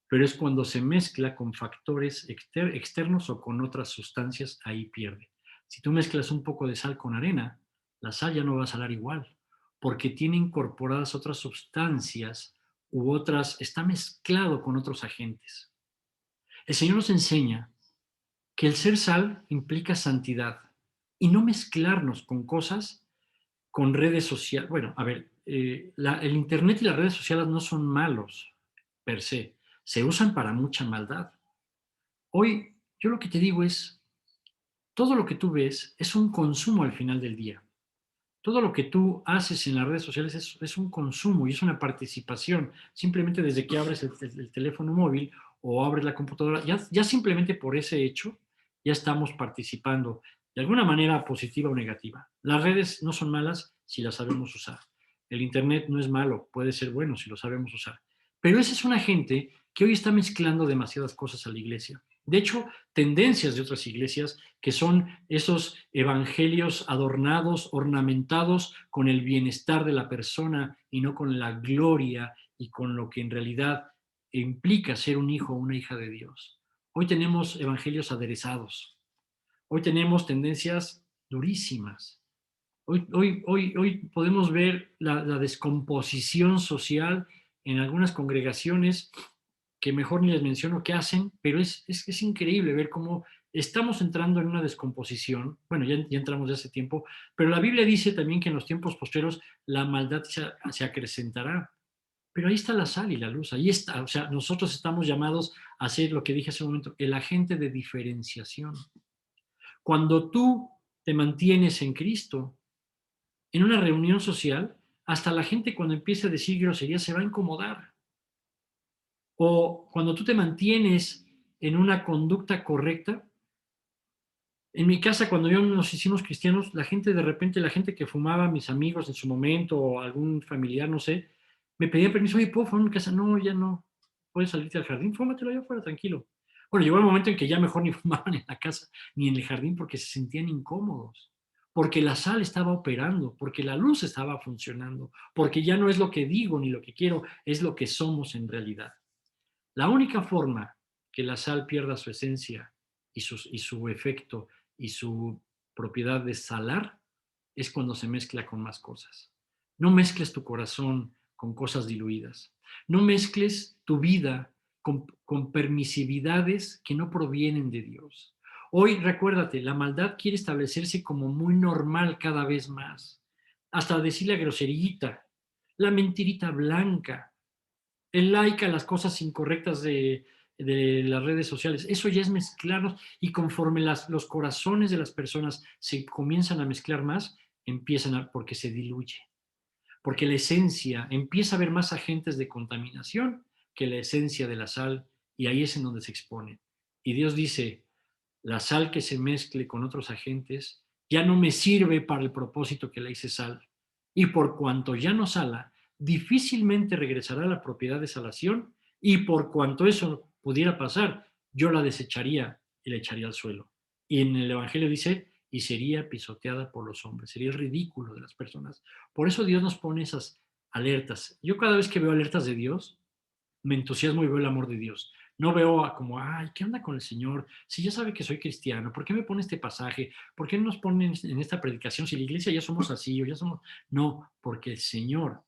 A: pero es cuando se mezcla con factores externos o con otras sustancias, ahí pierde. Si tú mezclas un poco de sal con arena, la sal ya no va a salar igual, porque tiene incorporadas otras sustancias u otras, está mezclado con otros agentes. El Señor nos enseña que el ser sal implica santidad y no mezclarnos con cosas, con redes sociales. Bueno, a ver, el Internet y las redes sociales no son malos per se usan para mucha maldad. Hoy yo lo que te digo es, todo lo que tú ves es un consumo al final del día. Todo lo que tú haces en las redes sociales es un consumo y es una participación. Simplemente desde que abres el teléfono móvil o abres la computadora, ya simplemente por ese hecho, ya estamos participando de alguna manera positiva o negativa. Las redes no son malas si las sabemos usar. El Internet no es malo, puede ser bueno si lo sabemos usar. Pero esa es una gente que hoy está mezclando demasiadas cosas a la iglesia. De hecho, tendencias de otras iglesias que son esos evangelios adornados, ornamentados con el bienestar de la persona y no con la gloria y con lo que en realidad implica ser un hijo o una hija de Dios. Hoy tenemos evangelios aderezados, hoy tenemos tendencias durísimas. Hoy podemos ver la descomposición social en algunas congregaciones que mejor ni les menciono qué hacen, pero es increíble ver cómo estamos entrando en una descomposición. Bueno, ya entramos de hace tiempo, pero la Biblia dice también que en los tiempos posteriores la maldad se acrecentará. Pero ahí está la sal y la luz, ahí está. O sea, nosotros estamos llamados a ser lo que dije hace un momento, el agente de diferenciación. Cuando tú te mantienes en Cristo, en una reunión social, hasta la gente cuando empiece a decir groserías se va a incomodar. O cuando tú te mantienes en una conducta correcta. En mi casa, cuando yo nos hicimos cristianos, la gente de repente, la gente que fumaba, mis amigos en su momento, o algún familiar, no sé, me pedía permiso, oye, ¿puedo fumar en mi casa? No, ya no. Puedes salirte al jardín, fúmatelo allá afuera, tranquilo. Bueno, llegó el momento en que ya mejor ni fumaban en la casa ni en el jardín porque se sentían incómodos, porque la sal estaba operando, porque la luz estaba funcionando, porque ya no es lo que digo ni lo que quiero, es lo que somos en realidad. La única forma que la sal pierda su esencia y su efecto y su propiedad de salar es cuando se mezcla con más cosas. No mezcles tu corazón con cosas diluidas. No mezcles tu vida con permisividades que no provienen de Dios. Hoy, recuérdate, la maldad quiere establecerse como muy normal cada vez más. Hasta decir la groserita, la mentirita blanca, el like a las cosas incorrectas de las redes sociales. Eso ya es mezclarnos y conforme los corazones de las personas se comienzan a mezclar más, porque se diluye, porque la esencia, empieza a haber más agentes de contaminación que la esencia de la sal y ahí es en donde se expone. Y Dios dice, la sal que se mezcle con otros agentes ya no me sirve para el propósito que la hice sal. Y por cuanto ya no sala, difícilmente regresará a la propiedad de salación y por cuanto eso pudiera pasar, yo la desecharía y la echaría al suelo. Y en el Evangelio dice, y sería pisoteada por los hombres, sería el ridículo de las personas. Por eso Dios nos pone esas alertas. Yo cada vez que veo alertas de Dios, me entusiasmo y veo el amor de Dios. No veo como, ay, ¿qué onda con el Señor? Si ya sabe que soy cristiano, ¿por qué me pone este pasaje? ¿Por qué nos ponen en esta predicación? Si la iglesia ya somos así o ya somos... No, porque el Señor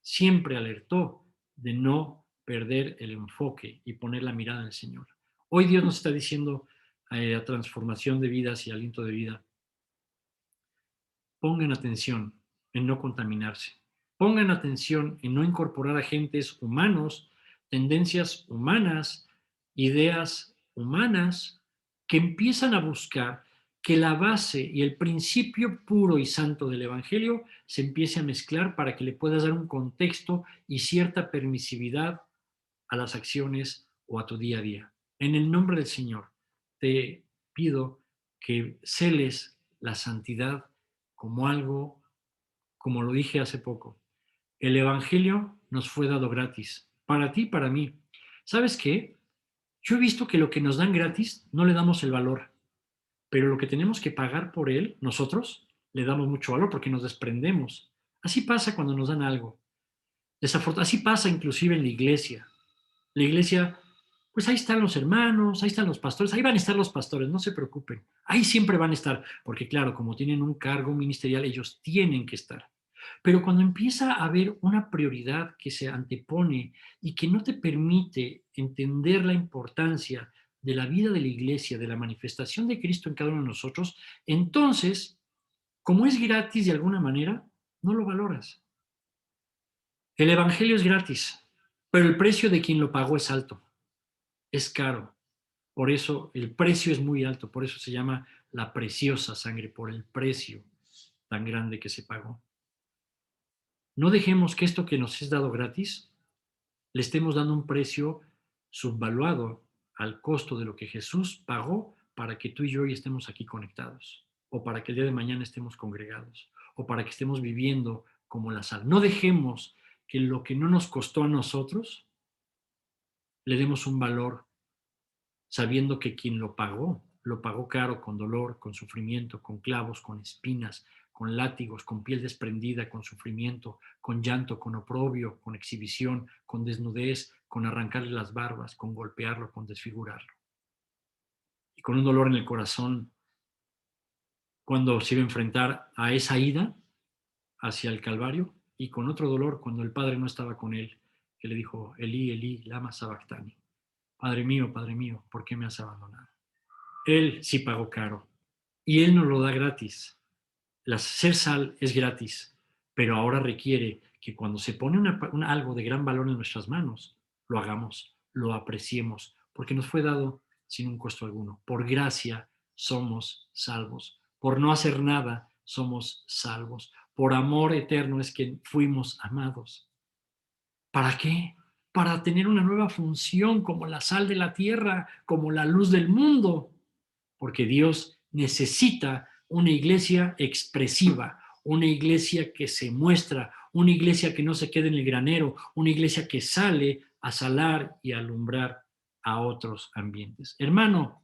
A: siempre alertó de no perder el enfoque y poner la mirada en el Señor. Hoy Dios nos está diciendo a transformación de vidas y aliento de vida, pongan atención en no contaminarse, pongan atención en no incorporar agentes humanos, tendencias humanas, ideas humanas que empiezan a buscar que la base y el principio puro y santo del Evangelio se empiece a mezclar para que le puedas dar un contexto y cierta permisividad a las acciones o a tu día a día. En el nombre del Señor, te pido que celes la santidad como algo, como lo dije hace poco. El Evangelio nos fue dado gratis, para ti y para mí. ¿Sabes qué? Yo he visto que lo que nos dan gratis no le damos el valor, pero lo que tenemos que pagar por él, nosotros, le damos mucho valor porque nos desprendemos. Así pasa cuando nos dan algo. Así pasa inclusive en la iglesia. La iglesia Pues ahí están los hermanos, ahí están los pastores, ahí van a estar los pastores, no se preocupen. Ahí siempre van a estar, porque claro, como tienen un cargo ministerial, ellos tienen que estar. Pero cuando empieza a haber una prioridad que se antepone y que no te permite entender la importancia de la vida de la iglesia, de la manifestación de Cristo en cada uno de nosotros, entonces, como es gratis de alguna manera, no lo valoras. El evangelio es gratis, pero el precio de quien lo pagó es alto, es caro. Por eso el precio es muy alto, por eso se llama la preciosa sangre, por el precio tan grande que se pagó. No dejemos que esto que nos es dado gratis le estemos dando un precio subvaluado al costo de lo que Jesús pagó para que tú y yo hoy estemos aquí conectados, o para que el día de mañana estemos congregados, o para que estemos viviendo como la sal. No dejemos que lo que no nos costó a nosotros le demos un valor sabiendo que quien lo pagó caro, con dolor, con sufrimiento, con clavos, con espinas, con látigos, con piel desprendida, con sufrimiento, con llanto, con oprobio, con exhibición, con desnudez, con arrancarle las barbas, con golpearlo, con desfigurarlo. Y con un dolor en el corazón cuando se iba a enfrentar a esa ida hacia el Calvario, y con otro dolor cuando el Padre no estaba con él, que le dijo, Elí, Elí, lama sabactani. Padre mío, ¿por qué me has abandonado? Él sí pagó caro y Él nos lo da gratis. Ser sal es gratis, pero ahora requiere que cuando se pone algo de gran valor en nuestras manos, lo hagamos, lo apreciemos, porque nos fue dado sin un costo alguno. Por gracia somos salvos. Por no hacer nada somos salvos. Por amor eterno es que fuimos amados. ¿Para qué? Para tener una nueva función como la sal de la tierra, como la luz del mundo, porque Dios necesita una iglesia expresiva, una iglesia que se muestra, una iglesia que no se quede en el granero, una iglesia que sale a salar y a alumbrar a otros ambientes. Hermano,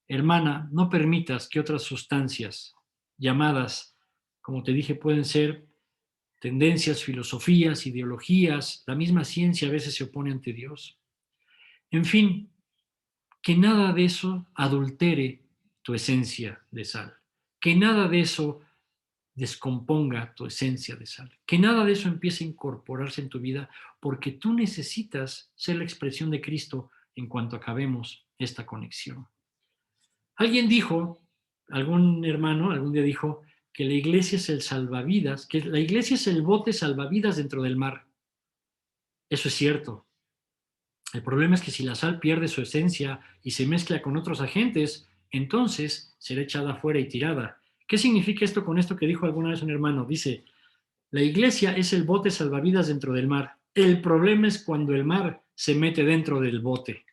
A: hermana, no permitas que otras sustancias llamadas, como te dije, pueden ser tendencias, filosofías, ideologías, la misma ciencia a veces se opone ante Dios. En fin, que nada de eso adultere tu esencia de sal, que nada de eso descomponga tu esencia de sal, que nada de eso empiece a incorporarse en tu vida, porque tú necesitas ser la expresión de Cristo en cuanto acabemos esta conexión. Alguien dijo, algún hermano algún día dijo que la iglesia es el salvavidas, que la iglesia es el bote salvavidas dentro del mar. Eso es cierto. El problema es que si la sal pierde su esencia y se mezcla con otros agentes, entonces será echada afuera y tirada. ¿Qué significa esto con esto que dijo alguna vez un hermano? Dice, la iglesia es el bote salvavidas dentro del mar. El problema es cuando el mar se mete dentro del bote.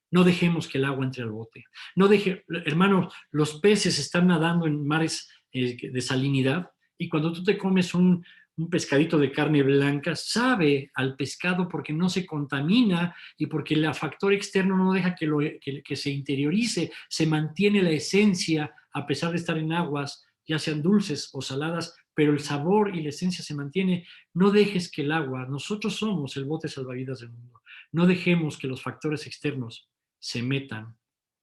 A: No dejemos que el agua entre al bote. No deje, hermano, los peces están nadando en mares de salinidad y cuando tú te comes un pescadito de carne blanca, sabe al pescado porque no se contamina y porque el factor externo no deja que se interiorice, se mantiene la esencia a pesar de estar en aguas, ya sean dulces o saladas, pero el sabor y la esencia se mantiene. No dejes que el agua, nosotros somos el bote salvavidas del mundo, no dejemos que los factores externos se metan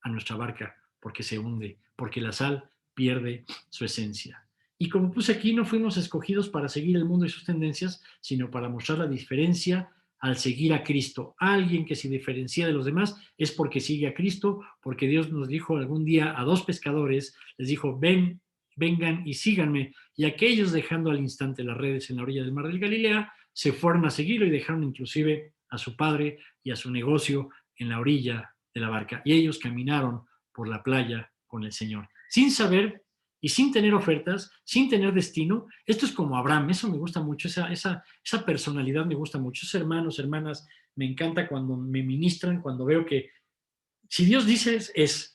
A: a nuestra barca porque se hunde, porque la sal pierde su esencia. Y como puse aquí, no fuimos escogidos para seguir el mundo y sus tendencias, sino para mostrar la diferencia al seguir a Cristo. Alguien que se diferencia de los demás es porque sigue a Cristo, porque Dios nos dijo algún día a dos pescadores, les dijo, vengan y síganme. Y aquellos dejando al instante las redes en la orilla del mar del Galilea, se fueron a seguirlo y dejaron inclusive a su padre y a su negocio en la orilla de la barca. Y ellos caminaron por la playa con el Señor, sin saber y sin tener ofertas, sin tener destino. Esto es como Abraham, eso me gusta mucho, esa personalidad me gusta mucho. Esos hermanos, hermanas, me encanta cuando me ministran, cuando veo que si Dios dice es.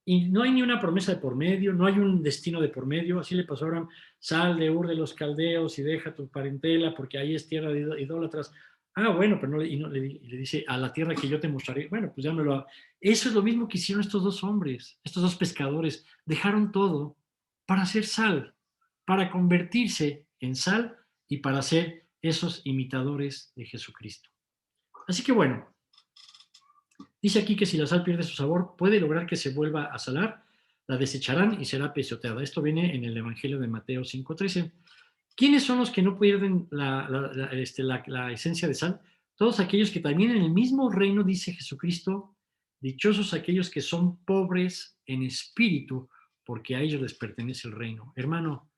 A: Y no hay ni una promesa de por medio, no hay un destino de por medio. Así le pasó a Abraham, sal de Ur de los Caldeos y deja tu parentela porque ahí es tierra de idólatras. Ah, bueno, pero no, le dice a la tierra que yo te mostraré. Bueno, pues ya me lo... Eso es lo mismo que hicieron estos dos hombres, estos dos pescadores. Dejaron todo para hacer sal, para convertirse en sal y para ser esos imitadores de Jesucristo. Así que bueno, Dice aquí que si la sal pierde su sabor, puede lograr que se vuelva a salar, la desecharán y será pisoteada. Esto viene en el Evangelio de Mateo 5:13. ¿Quiénes son los que no pierden la esencia de sal? Todos aquellos que también en el mismo reino, dice Jesucristo, dichosos aquellos que son pobres en espíritu, porque a ellos les pertenece el reino. Hermano,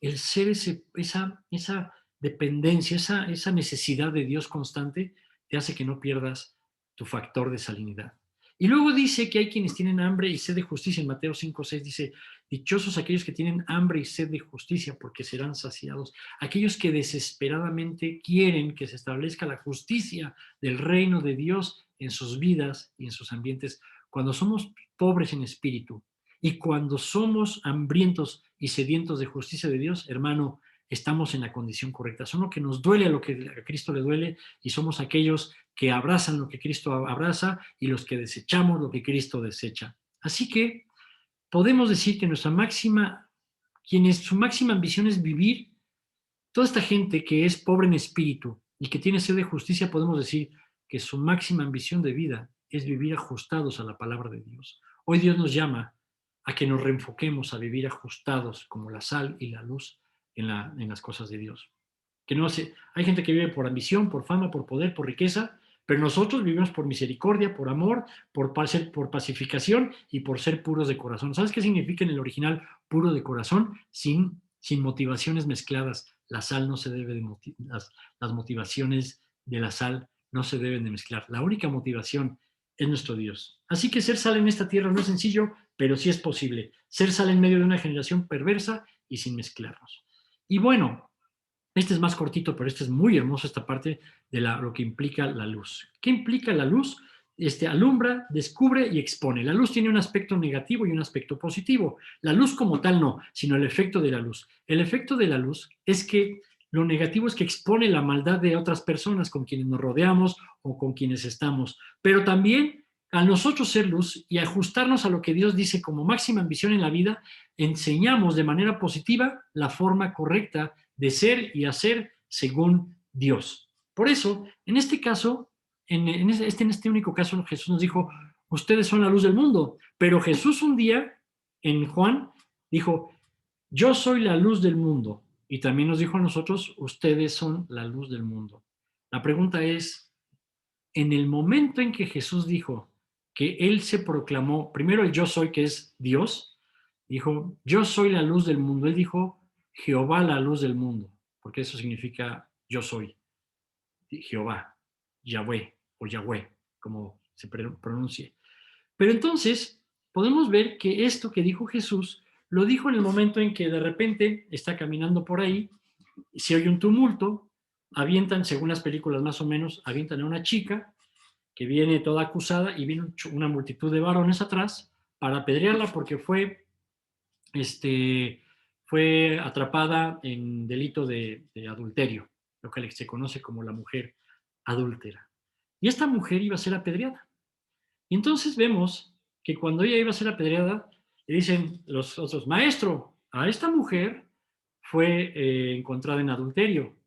A: el ser esa dependencia, esa necesidad de Dios constante, te hace que no pierdas tu factor de salinidad. Y luego dice que hay quienes tienen hambre y sed de justicia. En Mateo 5:6 dice, dichosos aquellos que tienen hambre y sed de justicia, porque serán saciados. Aquellos que desesperadamente quieren que se establezca la justicia del reino de Dios en sus vidas y en sus ambientes. Cuando somos pobres en espíritu y cuando somos hambrientos y sedientos de justicia de Dios, hermano, estamos en la condición correcta. Son lo que nos duele a lo que a Cristo le duele y somos aquellos que abrazan lo que Cristo abraza y los que desechamos lo que Cristo desecha. Así que podemos decir que quienes su máxima ambición es vivir, toda esta gente que es pobre en espíritu y que tiene sed de justicia, podemos decir que su máxima ambición de vida es vivir ajustados a la palabra de Dios. Hoy Dios nos llama a que nos reenfoquemos a vivir ajustados como la sal y la luz en las cosas de Dios. Que no hace, hay gente que vive por ambición, por fama, por poder, por riqueza, pero nosotros vivimos por misericordia, por amor, por pacificación y por ser puros de corazón. ¿Sabes qué significa en el original puro de corazón? Sin motivaciones mezcladas. La sal no se debe de las motivaciones de la sal no se deben de mezclar. La única motivación es nuestro Dios. Así que ser sal en esta tierra no es sencillo, pero sí es posible. Ser sal en medio de una generación perversa y sin mezclarnos. Y bueno, este es más cortito, pero este es muy hermoso, esta parte de lo que implica la luz. ¿Qué implica la luz? Alumbra, descubre y expone. La luz tiene un aspecto negativo y un aspecto positivo. La luz como tal no, sino el efecto de la luz. El efecto de la luz es que lo negativo es que expone la maldad de otras personas con quienes nos rodeamos o con quienes estamos. Pero también a nosotros ser luz y ajustarnos a lo que Dios dice como máxima ambición en la vida, enseñamos de manera positiva la forma correcta de ser y hacer según Dios. Por eso, en este caso, en este único caso, Jesús nos dijo, ustedes son la luz del mundo, pero Jesús un día, en Juan, dijo, yo soy la luz del mundo, y también nos dijo a nosotros, ustedes son la luz del mundo. La pregunta es, en el momento en que Jesús dijo que Él se proclamó, primero el yo soy, que es Dios, dijo, yo soy la luz del mundo. Él dijo, Jehová la luz del mundo, porque eso significa yo soy, Jehová, Yahweh o Yahweh, como se pronuncie. Pero entonces podemos ver que esto que dijo Jesús lo dijo en el momento en que de repente está caminando por ahí, se oye un tumulto, avientan, según las películas más o menos, avientan a una chica que viene toda acusada y viene una multitud de varones atrás para apedrearla porque fue atrapada en delito de adulterio, lo que se conoce como la mujer adúltera. Y esta mujer iba a ser apedreada. Y entonces vemos que cuando ella iba a ser apedreada, le dicen los otros, maestro, a esta mujer fue encontrada en adulterio.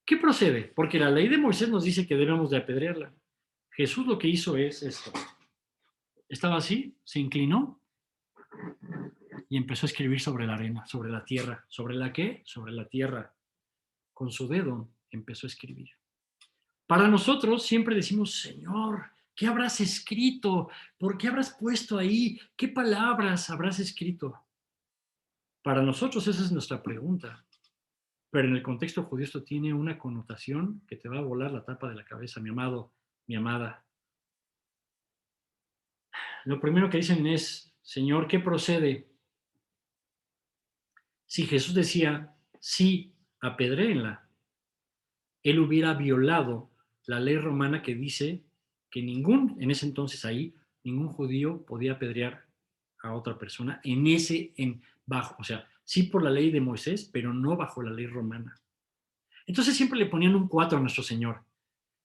A: ¿Qué procede? Porque la ley de Moisés nos dice que debemos de apedrearla. Jesús lo que hizo es esto. Estaba así, se inclinó y empezó a escribir sobre la arena, sobre la tierra. ¿Sobre la qué? Sobre la tierra. Con su dedo empezó a escribir. Para nosotros siempre decimos, Señor, ¿qué habrás escrito? ¿Por qué habrás puesto ahí? ¿Qué palabras habrás escrito? Para nosotros esa es nuestra pregunta. Pero en el contexto judío esto tiene una connotación que te va a volar la tapa de la cabeza, mi amado, mi amada. Lo primero que dicen es, Señor, ¿qué procede? Si Jesús decía, sí, apedréenla, él hubiera violado la ley romana que dice que en ese entonces ahí, ningún judío podía apedrear a otra persona bajo, o sea, sí por la ley de Moisés, pero no bajo la ley romana. Entonces siempre le ponían un 4 a nuestro Señor.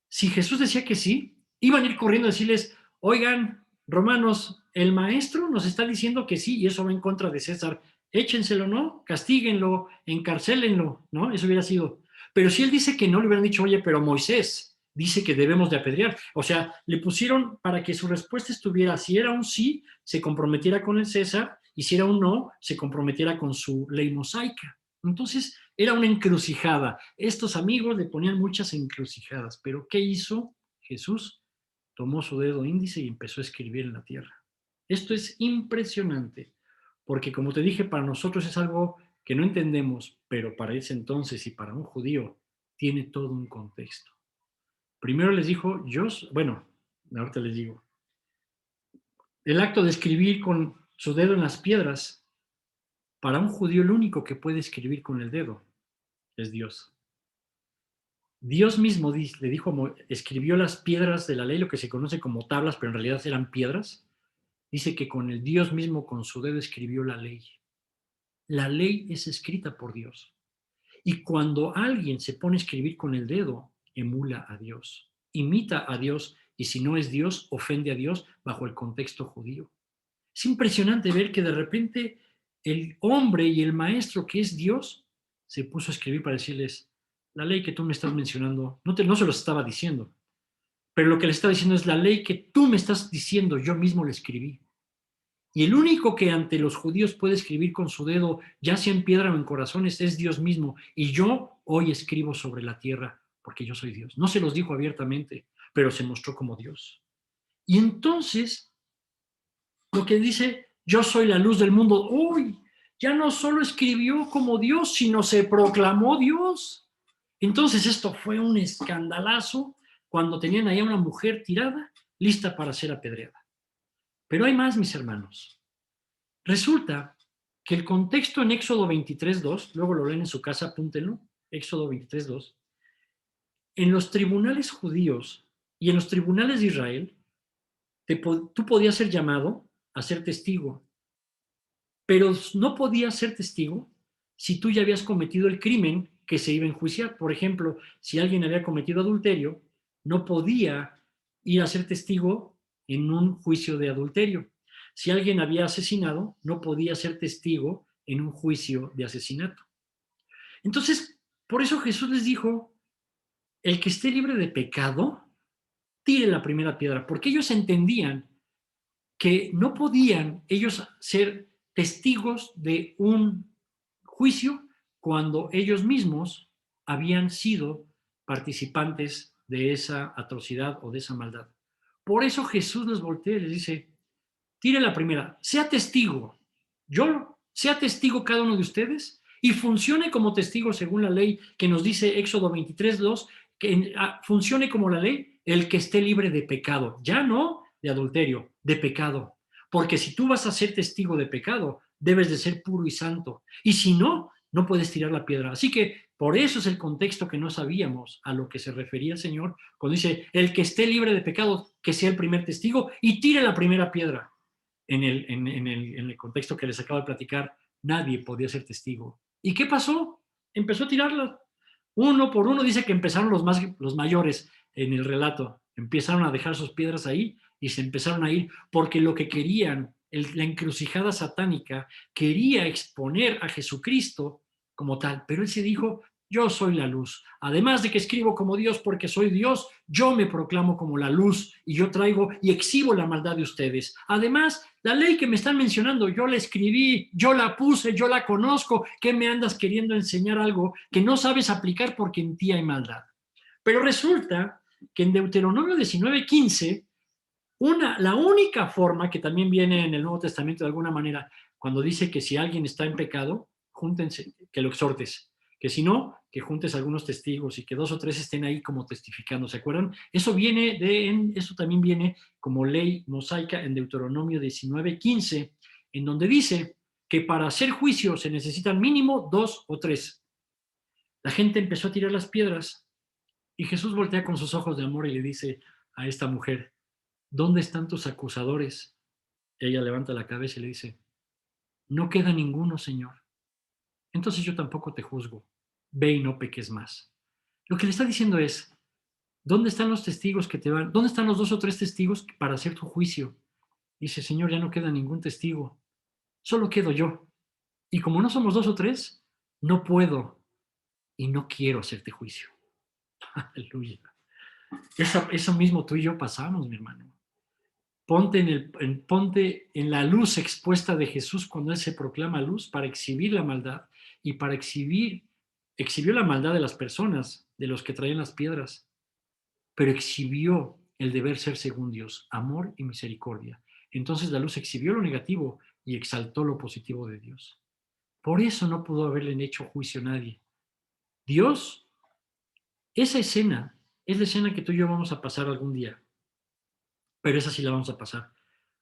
A: Si Jesús decía que sí, iban a ir corriendo a decirles, oigan, romanos, el maestro nos está diciendo que sí y eso va en contra de César. Échenselo, ¿no? Castíguenlo, encarcélenlo, ¿no? Eso hubiera sido. Pero si él dice que no, le hubieran dicho, oye, pero Moisés dice que debemos de apedrear. O sea, le pusieron para que su respuesta estuviera, si era un sí, se comprometiera con el César, y si era un no, se comprometiera con su ley mosaica. Entonces, era una encrucijada. Estos amigos le ponían muchas encrucijadas, pero ¿qué hizo Jesús? Tomó su dedo índice y empezó a escribir en la tierra. Esto es impresionante, porque como te dije, para nosotros es algo que no entendemos, pero para ese entonces y para un judío tiene todo un contexto. Primero les dijo, bueno, ahorita les digo, el acto de escribir con su dedo en las piedras, para un judío el único que puede escribir con el dedo es Dios. Dios mismo le dijo, escribió las piedras de la ley, lo que se conoce como tablas, pero en realidad eran piedras. Dice que con el Dios mismo, con su dedo, escribió la ley. La ley es escrita por Dios. Y cuando alguien se pone a escribir con el dedo, emula a Dios, imita a Dios, y si no es Dios, ofende a Dios bajo el contexto judío. Es impresionante ver que de repente el hombre y el maestro que es Dios se puso a escribir para decirles, la ley que tú me estás mencionando, no se lo estaba diciendo, pero lo que le estaba diciendo es la ley que tú me estás diciendo, yo mismo la escribí. Y el único que ante los judíos puede escribir con su dedo, ya sea en piedra o en corazones, es Dios mismo. Y yo hoy escribo sobre la tierra porque yo soy Dios. No se los dijo abiertamente, pero se mostró como Dios. Y entonces, lo que dice, yo soy la luz del mundo, uy, ya no solo escribió como Dios, sino se proclamó Dios. Entonces esto fue un escandalazo cuando tenían ahí a una mujer tirada, lista para ser apedreada. Pero hay más, mis hermanos. Resulta que el contexto en Éxodo 23:2, luego lo leen en su casa, apúntenlo, Éxodo 23:2, en los tribunales judíos y en los tribunales de Israel, tú podías ser llamado a ser testigo, pero no podías ser testigo si tú ya habías cometido el crimen que se iba a enjuiciar. Por ejemplo, si alguien había cometido adulterio, no podía ir a ser testigo en un juicio de adulterio. Si alguien había asesinado, no podía ser testigo en un juicio de asesinato. Entonces, por eso Jesús les dijo, el que esté libre de pecado, tire la primera piedra, porque ellos entendían que no podían ellos ser testigos de un juicio cuando ellos mismos habían sido participantes de esa atrocidad o de esa maldad. Por eso Jesús les voltea y les dice, tire la primera, sea testigo, sea testigo cada uno de ustedes y funcione como testigo según la ley que nos dice Éxodo 23:2, que funcione como la ley el que esté libre de pecado, ya no de adulterio, de pecado. Porque si tú vas a ser testigo de pecado, debes de ser puro y santo. Y si no, no puedes tirar la piedra. Así que por eso es el contexto que no sabíamos a lo que se refería el Señor cuando dice, el que esté libre de pecado, que sea el primer testigo y tire la primera piedra. En el contexto que les acabo de platicar, nadie podía ser testigo. ¿Y qué pasó? Empezó a tirarla. Uno por uno, dice que empezaron los mayores en el relato. Empezaron a dejar sus piedras ahí y se empezaron a ir porque lo que querían, la encrucijada satánica, quería exponer a Jesucristo como tal. Pero él se dijo, yo soy la luz. Además de que escribo como Dios porque soy Dios, yo me proclamo como la luz y yo traigo y exhibo la maldad de ustedes. Además, la ley que me están mencionando, yo la escribí, yo la puse, yo la conozco. ¿Qué me andas queriendo enseñar algo que no sabes aplicar porque en ti hay maldad? Pero resulta que en Deuteronomio 19:15, la única forma que también viene en el Nuevo Testamento de alguna manera, cuando dice que si alguien está en pecado, júntense, que lo exhortes, que si no, que juntes algunos testigos y que 2 o 3 estén ahí como testificando, ¿se acuerdan? Eso también viene como ley mosaica en Deuteronomio 19:15, en donde dice que para hacer juicio se necesitan mínimo 2 o 3. La gente empezó a tirar las piedras y Jesús voltea con sus ojos de amor y le dice a esta mujer, ¿dónde están tus acusadores? Ella levanta la cabeza y le dice, no queda ninguno, Señor. Entonces yo tampoco te juzgo. Ve y no peques más. Lo que le está diciendo es, ¿dónde están los testigos que te van? ¿Dónde están los 2 o 3 testigos para hacer tu juicio? Dice, Señor, ya no queda ningún testigo. Solo quedo yo. Y como no somos 2 o 3, no puedo y no quiero hacerte juicio. Aleluya. Eso mismo tú y yo pasamos, mi hermano. Ponte en la luz expuesta de Jesús cuando Él se proclama luz para exhibir la maldad y para exhibió la maldad de las personas, de los que traían las piedras, pero exhibió el deber ser según Dios, amor y misericordia. Entonces la luz exhibió lo negativo y exaltó lo positivo de Dios. Por eso no pudo haberle hecho juicio a nadie. Dios, esa escena es la escena que tú y yo vamos a pasar algún día, pero esa sí la vamos a pasar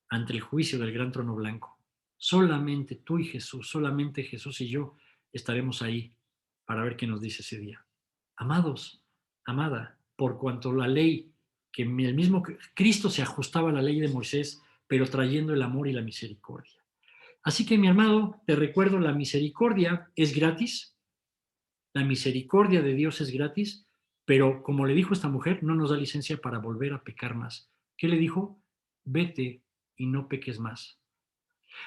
A: ante el juicio del gran trono blanco. Solamente tú y Jesús, solamente Jesús y yo estaremos ahí para ver qué nos dice ese día. Amados, amada, por cuanto la ley, que el mismo Cristo se ajustaba a la ley de Moisés, pero trayendo el amor y la misericordia. Así que, mi amado, te recuerdo, la misericordia es gratis, la misericordia de Dios es gratis, pero como le dijo esta mujer, no nos da licencia para volver a pecar más. ¿Qué le dijo? Vete y no peques más.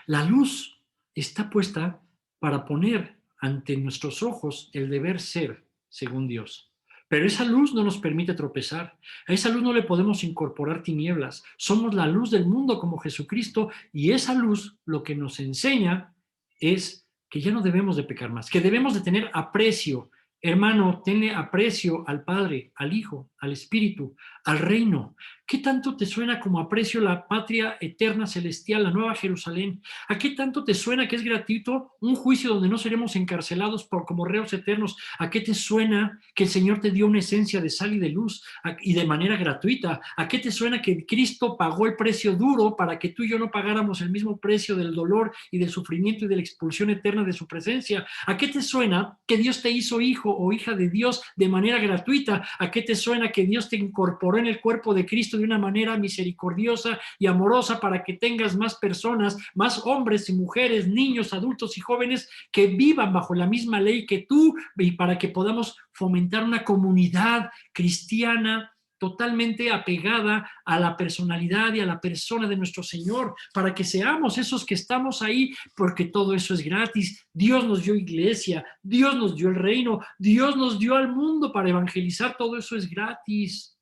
A: La luz está puesta para poner ante nuestros ojos el deber ser según Dios. Pero esa luz no nos permite tropezar. A esa luz no le podemos incorporar tinieblas. Somos la luz del mundo como Jesucristo y esa luz lo que nos enseña es que ya no debemos de pecar más, que debemos de tener aprecio. Hermano, tiene aprecio al Padre, al Hijo, al Espíritu, al reino. ¿Qué tanto te suena como aprecio la patria eterna celestial, la nueva Jerusalén? ¿A qué tanto te suena que es gratuito un juicio donde no seremos encarcelados por como reos eternos? ¿A qué te suena que el Señor te dio una esencia de sal y de luz y de manera gratuita? ¿A qué te suena que Cristo pagó el precio duro para que tú y yo no pagáramos el mismo precio del dolor y del sufrimiento y de la expulsión eterna de su presencia? ¿A qué te suena que Dios te hizo hijo o hija de Dios de manera gratuita? ¿A qué te suena que Dios te incorporó en el cuerpo de Cristo de una manera misericordiosa y amorosa para que tengas más personas, más hombres y mujeres, niños, adultos y jóvenes que vivan bajo la misma ley que tú y para que podamos fomentar una comunidad cristiana totalmente apegada a la personalidad y a la persona de nuestro Señor, para que seamos esos que estamos ahí, porque todo eso es gratis. Dios nos dio iglesia, Dios nos dio el reino, Dios nos dio al mundo para evangelizar, todo eso es gratis.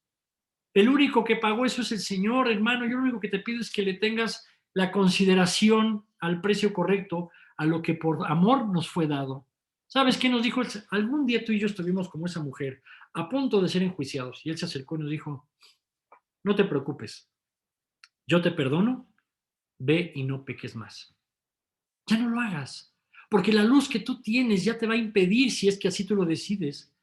A: El único que pagó eso es el Señor, hermano. Yo lo único que te pido es que le tengas la consideración al precio correcto a lo que por amor nos fue dado. ¿Sabes qué nos dijo? Algún día tú y yo estuvimos como esa mujer, a punto de ser enjuiciados, y él se acercó y nos dijo, no te preocupes, yo te perdono, ve y no peques más. Ya no lo hagas, porque la luz que tú tienes ya te va a impedir, si es que así tú lo decides,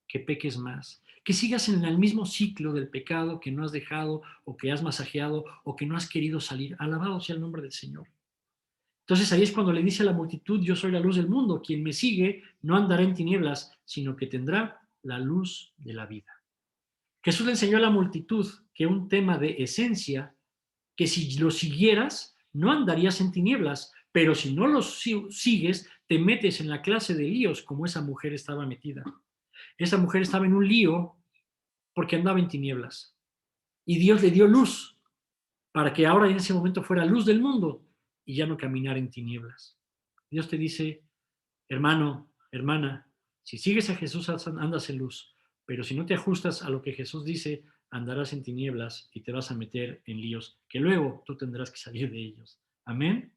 A: que peques más, que sigas en el mismo ciclo del pecado que no has dejado o que has masajeado o que no has querido salir. Alabado sea el nombre del Señor. Entonces ahí es cuando le dice a la multitud, yo soy la luz del mundo, quien me sigue no andará en tinieblas, sino que tendrá la luz de la vida. Jesús le enseñó a la multitud que un tema de esencia, que si lo siguieras, no andarías en tinieblas, pero si no lo sigues, te metes en la clase de líos como esa mujer estaba metida. Esa mujer estaba en un lío porque andaba en tinieblas. Y Dios le dio luz para que ahora en ese momento fuera luz del mundo y ya no caminar en tinieblas. Dios te dice, hermano, hermana, si sigues a Jesús andas en luz, pero si no te ajustas a lo que Jesús dice, andarás en tinieblas y te vas a meter en líos que luego tú tendrás que salir de ellos. Amén.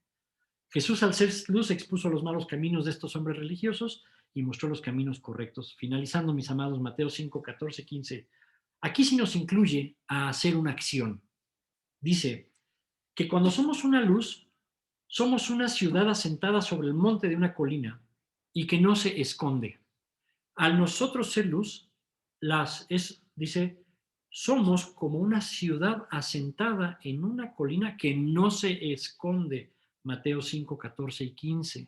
A: Jesús al ser luz expuso los malos caminos de estos hombres religiosos y mostró los caminos correctos. Finalizando, mis amados, Mateo 5, 14, 15. Aquí sí nos incluye a hacer una acción. Dice que cuando somos una luz, somos una ciudad asentada sobre el monte de una colina y que no se esconde. Al nosotros ser luz, dice, somos como una ciudad asentada en una colina que no se esconde. Mateo 5, 14 y 15.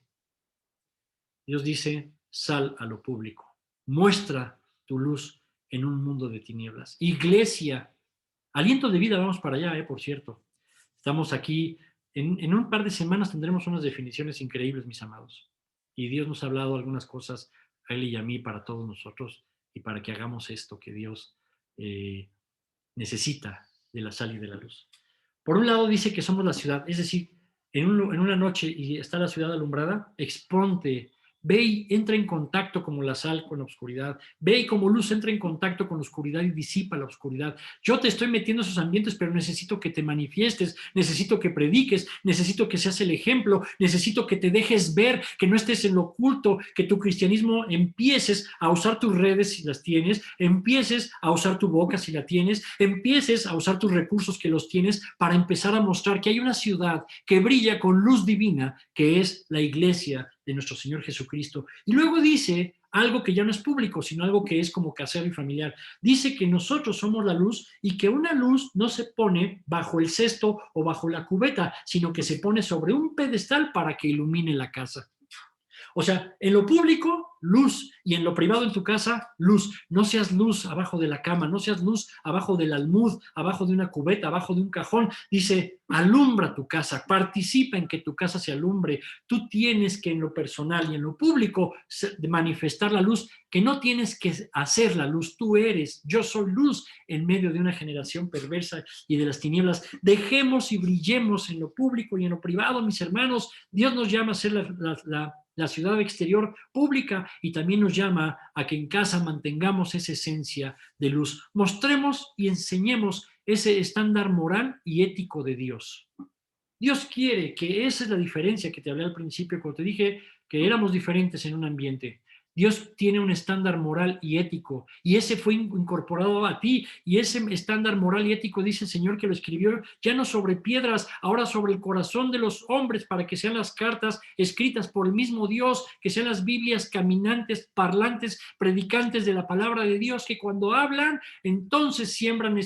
A: Dios dice, sal a lo público, muestra tu luz en un mundo de tinieblas. Iglesia, aliento de vida, vamos para allá, por cierto. Estamos aquí, en un par de semanas tendremos unas definiciones increíbles, mis amados. Y Dios nos ha hablado algunas cosas a él y a mí, para todos nosotros, y para que hagamos esto que Dios necesita de la sal y de la luz. Por un lado dice que somos la ciudad, es decir, en una noche y está la ciudad alumbrada, exponte, Ve y entra en contacto como la sal con la oscuridad. Ve y como luz entra en contacto con la oscuridad y disipa la oscuridad. Yo te estoy metiendo a esos ambientes, pero necesito que te manifiestes, necesito que prediques, necesito que seas el ejemplo, necesito que te dejes ver, que no estés en lo oculto, que tu cristianismo empieces a usar tus redes si las tienes, empieces a usar tu boca si la tienes, empieces a usar tus recursos que los tienes para empezar a mostrar que hay una ciudad que brilla con luz divina, que es la iglesia de nuestro Señor Jesucristo. Y luego dice algo que ya no es público, sino algo que es como casero y familiar. Dice que nosotros somos la luz y que una luz no se pone bajo el cesto o bajo la cubeta, sino que se pone sobre un pedestal para que ilumine la casa. O sea, en lo público, luz, y en lo privado en tu casa, luz. No seas luz abajo de la cama, no seas luz abajo del almud, abajo de una cubeta, abajo de un cajón. Dice, alumbra tu casa, participa en que tu casa se alumbre. Tú tienes que en lo personal y en lo público manifestar la luz, que no tienes que hacer la luz, tú eres. Yo soy luz en medio de una generación perversa y de las tinieblas. Dejemos y brillemos en lo público y en lo privado, mis hermanos. Dios nos llama a ser la ciudad exterior pública y también nos llama a que en casa mantengamos esa esencia de luz. Mostremos y enseñemos ese estándar moral y ético de Dios. Dios quiere que esa es la diferencia que te hablé al principio cuando te dije que éramos diferentes en un ambiente. Dios tiene un estándar moral y ético y ese fue incorporado a ti y ese estándar moral y ético dice el Señor que lo escribió ya no sobre piedras, ahora sobre el corazón de los hombres para que sean las cartas escritas por el mismo Dios, que sean las Biblias caminantes, parlantes, predicantes de la palabra de Dios, que cuando hablan entonces siembran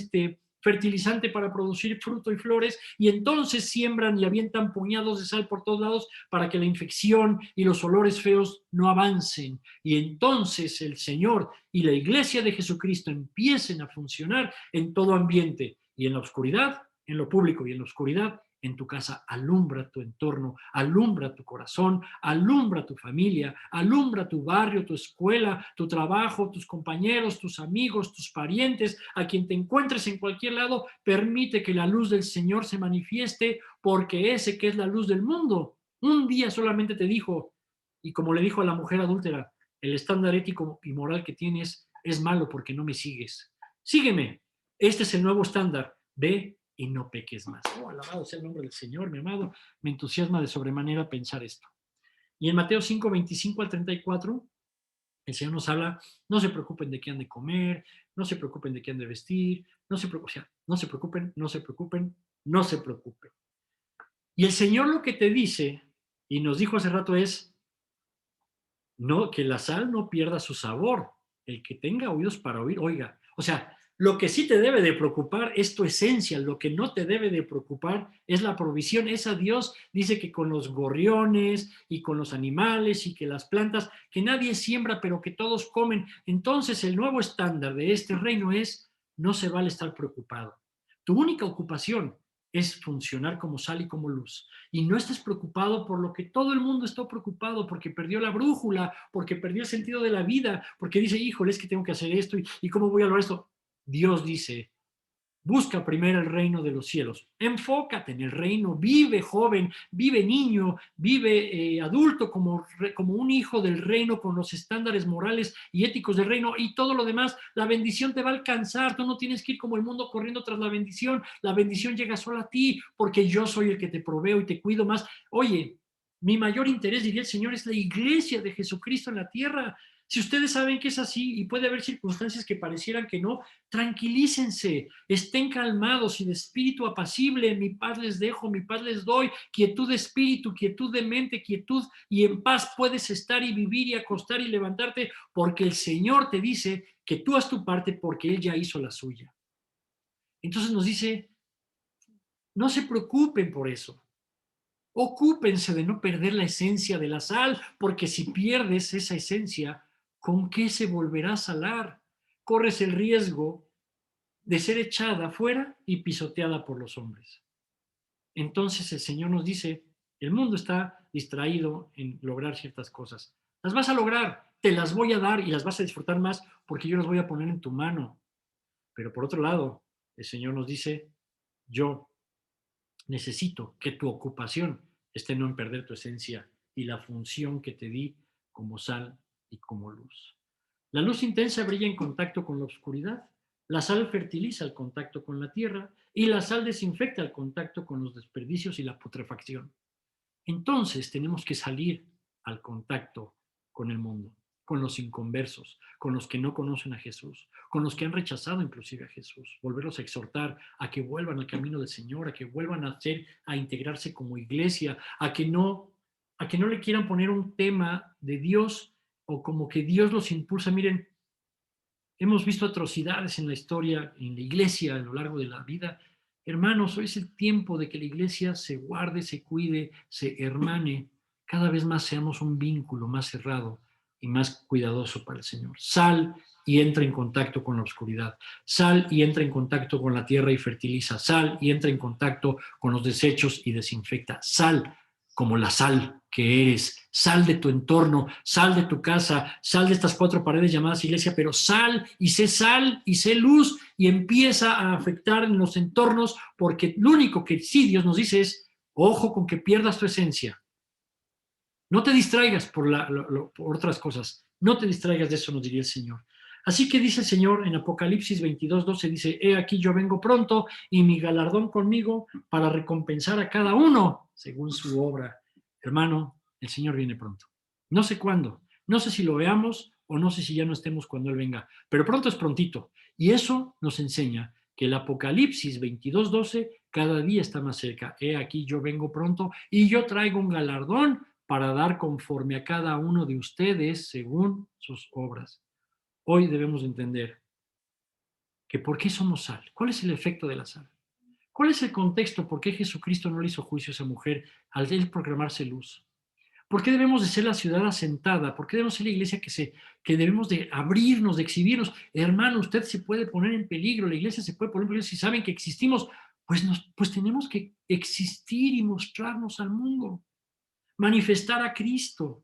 A: fertilizante para producir fruto y flores, y entonces siembran y avientan puñados de sal por todos lados para que la infección y los olores feos no avancen. Y entonces el Señor y la iglesia de Jesucristo empiecen a funcionar en todo ambiente, y en la oscuridad, en lo público y en la oscuridad, en tu casa, alumbra tu entorno, alumbra tu corazón, alumbra tu familia, alumbra tu barrio, tu escuela, tu trabajo, tus compañeros, tus amigos, tus parientes, a quien te encuentres en cualquier lado, permite que la luz del Señor se manifieste, porque ese que es la luz del mundo, un día solamente te dijo, y como le dijo a la mujer adúltera, el estándar ético y moral que tienes es malo porque no me sigues. Sígueme, este es el nuevo estándar, ve y no peques más. Oh, alabado sea el nombre del Señor, mi amado. Me entusiasma de sobremanera pensar esto. Y en Mateo 5, 25 al 34, el Señor nos habla, no se preocupen de qué han de comer, no se preocupen de qué han de vestir, no se preocupen, o sea, no se preocupen, no se preocupen, no se preocupen. Y el Señor lo que te dice, y nos dijo hace rato es, no, que la sal no pierda su sabor. El que tenga oídos para oír, oiga. O sea, lo que sí te debe de preocupar es tu esencia, lo que no te debe de preocupar es la provisión. Esa Dios dice que con los gorriones y con los animales y que las plantas, que nadie siembra, pero que todos comen. Entonces el nuevo estándar de este reino es, no se vale estar preocupado. Tu única ocupación es funcionar como sal y como luz. Y no estés preocupado por lo que todo el mundo está preocupado, porque perdió la brújula, porque perdió el sentido de la vida, porque dice, híjole, es que tengo que hacer esto y cómo voy a lograr esto. Dios dice, busca primero el reino de los cielos, enfócate en el reino, vive joven, vive niño, vive adulto como un hijo del reino con los estándares morales y éticos del reino y todo lo demás, la bendición te va a alcanzar, tú no tienes que ir como el mundo corriendo tras la bendición llega sola a ti porque yo soy el que te proveo y te cuido más. Oye, mi mayor interés, diría el Señor, es la iglesia de Jesucristo en la tierra. Si ustedes saben que es así y puede haber circunstancias que parecieran que no, tranquilícense, estén calmados y de espíritu apacible, mi paz les dejo, mi paz les doy, quietud de espíritu, quietud de mente, quietud y en paz puedes estar y vivir y acostar y levantarte porque el Señor te dice que tú haz tu parte porque Él ya hizo la suya. Entonces nos dice, no se preocupen por eso. Ocúpense de no perder la esencia de la sal, porque si pierdes esa esencia, ¿con qué se volverá a salar? Corres el riesgo de ser echada afuera y pisoteada por los hombres. Entonces el Señor nos dice, el mundo está distraído en lograr ciertas cosas. Las vas a lograr, te las voy a dar y las vas a disfrutar más porque yo las voy a poner en tu mano. Pero por otro lado, el Señor nos dice, yo necesito que tu ocupación esté no en perder tu esencia y la función que te di como sal y como luz. La luz intensa brilla en contacto con la oscuridad, la sal fertiliza el contacto con la tierra y la sal desinfecta el contacto con los desperdicios y la putrefacción. Entonces tenemos que salir al contacto con el mundo, con los inconversos, con los que no conocen a Jesús, con los que han rechazado inclusive a Jesús, volverlos a exhortar a que vuelvan al camino del Señor, a que vuelvan a integrarse como iglesia, a que no le quieran poner un tema de Dios o como que Dios los impulsa. Miren, hemos visto atrocidades en la historia, en la iglesia, a lo largo de la vida. Hermanos, hoy es el tiempo de que la iglesia se guarde, se cuide, se hermane, cada vez más seamos un vínculo más cerrado y más cuidadoso para el Señor. Sal y entra en contacto con la oscuridad. Sal y entra en contacto con la tierra y fertiliza. Sal y entra en contacto con los desechos y desinfecta. Sal como la sal que eres. Sal de tu entorno, sal de tu casa, sal de estas cuatro paredes llamadas iglesia, pero sal y sé luz y empieza a afectar en los entornos, porque lo único que sí Dios nos dice es, ojo con que pierdas tu esencia. No te distraigas por otras cosas, no te distraigas de eso, nos diría el Señor. Así que dice el Señor en Apocalipsis 22:12, dice, he aquí yo vengo pronto y mi galardón conmigo para recompensar a cada uno según su obra. Hermano, el Señor viene pronto. No sé cuándo, no sé si lo veamos o no sé si ya no estemos cuando Él venga, pero pronto es prontito. Y eso nos enseña que el Apocalipsis 22:12 cada día está más cerca. He aquí yo vengo pronto y yo traigo un galardón para dar conforme a cada uno de ustedes según sus obras. Hoy debemos entender que por qué somos sal, cuál es el efecto de la sal, cuál es el contexto, por qué Jesucristo no le hizo juicio a esa mujer al él proclamarse luz, por qué debemos de ser la ciudad asentada, por qué debemos ser la iglesia que debemos de abrirnos, de exhibirnos. Hermano, usted se puede poner en peligro, la iglesia se puede poner en peligro si saben que existimos, pues tenemos que existir y mostrarnos al mundo, manifestar a Cristo.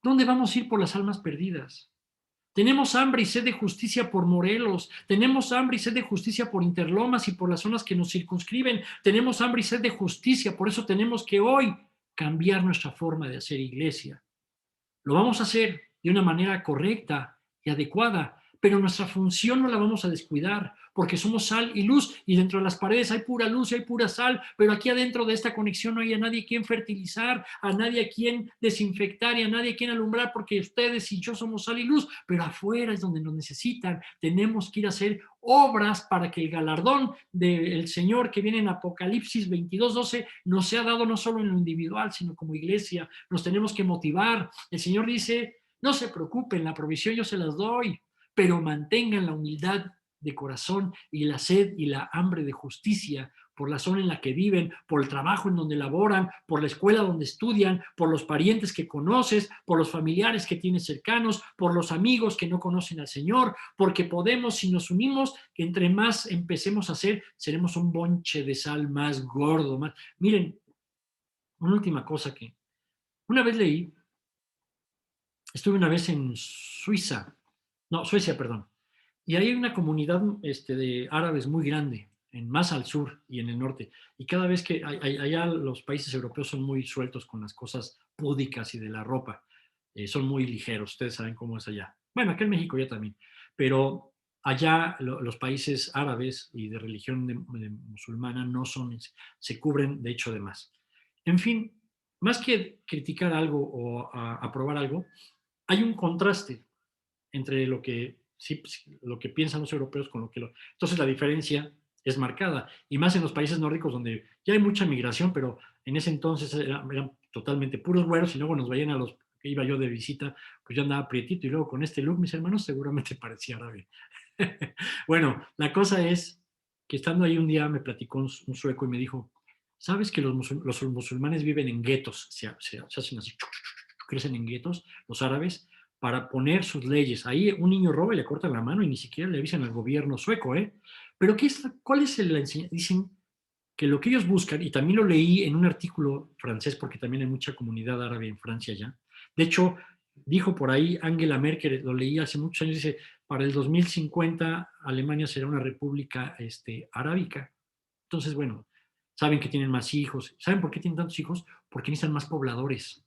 A: ¿Dónde vamos a ir por las almas perdidas? Tenemos hambre y sed de justicia por Morelos, tenemos hambre y sed de justicia por Interlomas y por las zonas que nos circunscriben, tenemos hambre y sed de justicia, por eso tenemos que hoy cambiar nuestra forma de hacer iglesia. Lo vamos a hacer de una manera correcta y adecuada, pero nuestra función no la vamos a descuidar, porque somos sal y luz, y dentro de las paredes hay pura luz y hay pura sal, pero aquí adentro de esta conexión no hay a nadie a quien fertilizar, a nadie a quien desinfectar y a nadie a quien alumbrar, porque ustedes y yo somos sal y luz, pero afuera es donde nos necesitan. Tenemos que ir a hacer obras para que el galardón del Señor que viene en Apocalipsis 22:12 nos sea dado no solo en lo individual, sino como iglesia. Nos tenemos que motivar. El Señor dice, no se preocupen, la provisión yo se las doy, pero mantengan la humildad de corazón y la sed y la hambre de justicia por la zona en la que viven, por el trabajo en donde laboran, por la escuela donde estudian, por los parientes que conoces, por los familiares que tienes cercanos, por los amigos que no conocen al Señor, porque podemos, si nos unimos, que entre más empecemos a hacer, seremos un bonche de sal más gordo. Más. Miren, una última cosa que una vez leí, estuve una vez en Suecia, perdón, y hay una comunidad de árabes muy grande, más al sur y en el norte. Y cada vez que allá los países europeos son muy sueltos con las cosas púdicas y de la ropa, son muy ligeros, ustedes saben cómo es allá. Bueno, acá en México ya también, pero allá los países árabes y de religión de musulmana no son, se cubren de hecho de más. En fin, más que criticar algo o aprobar algo, hay un contraste entre lo que, sí, lo que piensan los europeos con lo que Entonces la diferencia es marcada, y más en los países nórdicos donde ya hay mucha migración, pero en ese entonces eran totalmente puros güeros, y luego nos veían a los que iba yo de visita, pues yo andaba prietito, y luego con este look, mis hermanos, seguramente parecía árabe. Bueno, la cosa es que estando ahí un día me platicó un sueco y me dijo, ¿sabes que los musulmanes viven en guetos? Se hacen así, crecen en guetos, los árabes, para poner sus leyes. Ahí un niño roba y le cortan la mano y ni siquiera le avisan al gobierno sueco, ¿eh? Pero ¿cuál es la enseñanza? Dicen que lo que ellos buscan, y también lo leí en un artículo francés, porque también hay mucha comunidad árabe en Francia ya. De hecho, dijo por ahí Angela Merkel, lo leí hace muchos años, dice, para el 2050 Alemania será una república arábica. Entonces, bueno, saben que tienen más hijos. ¿Saben por qué tienen tantos hijos? Porque necesitan más pobladores.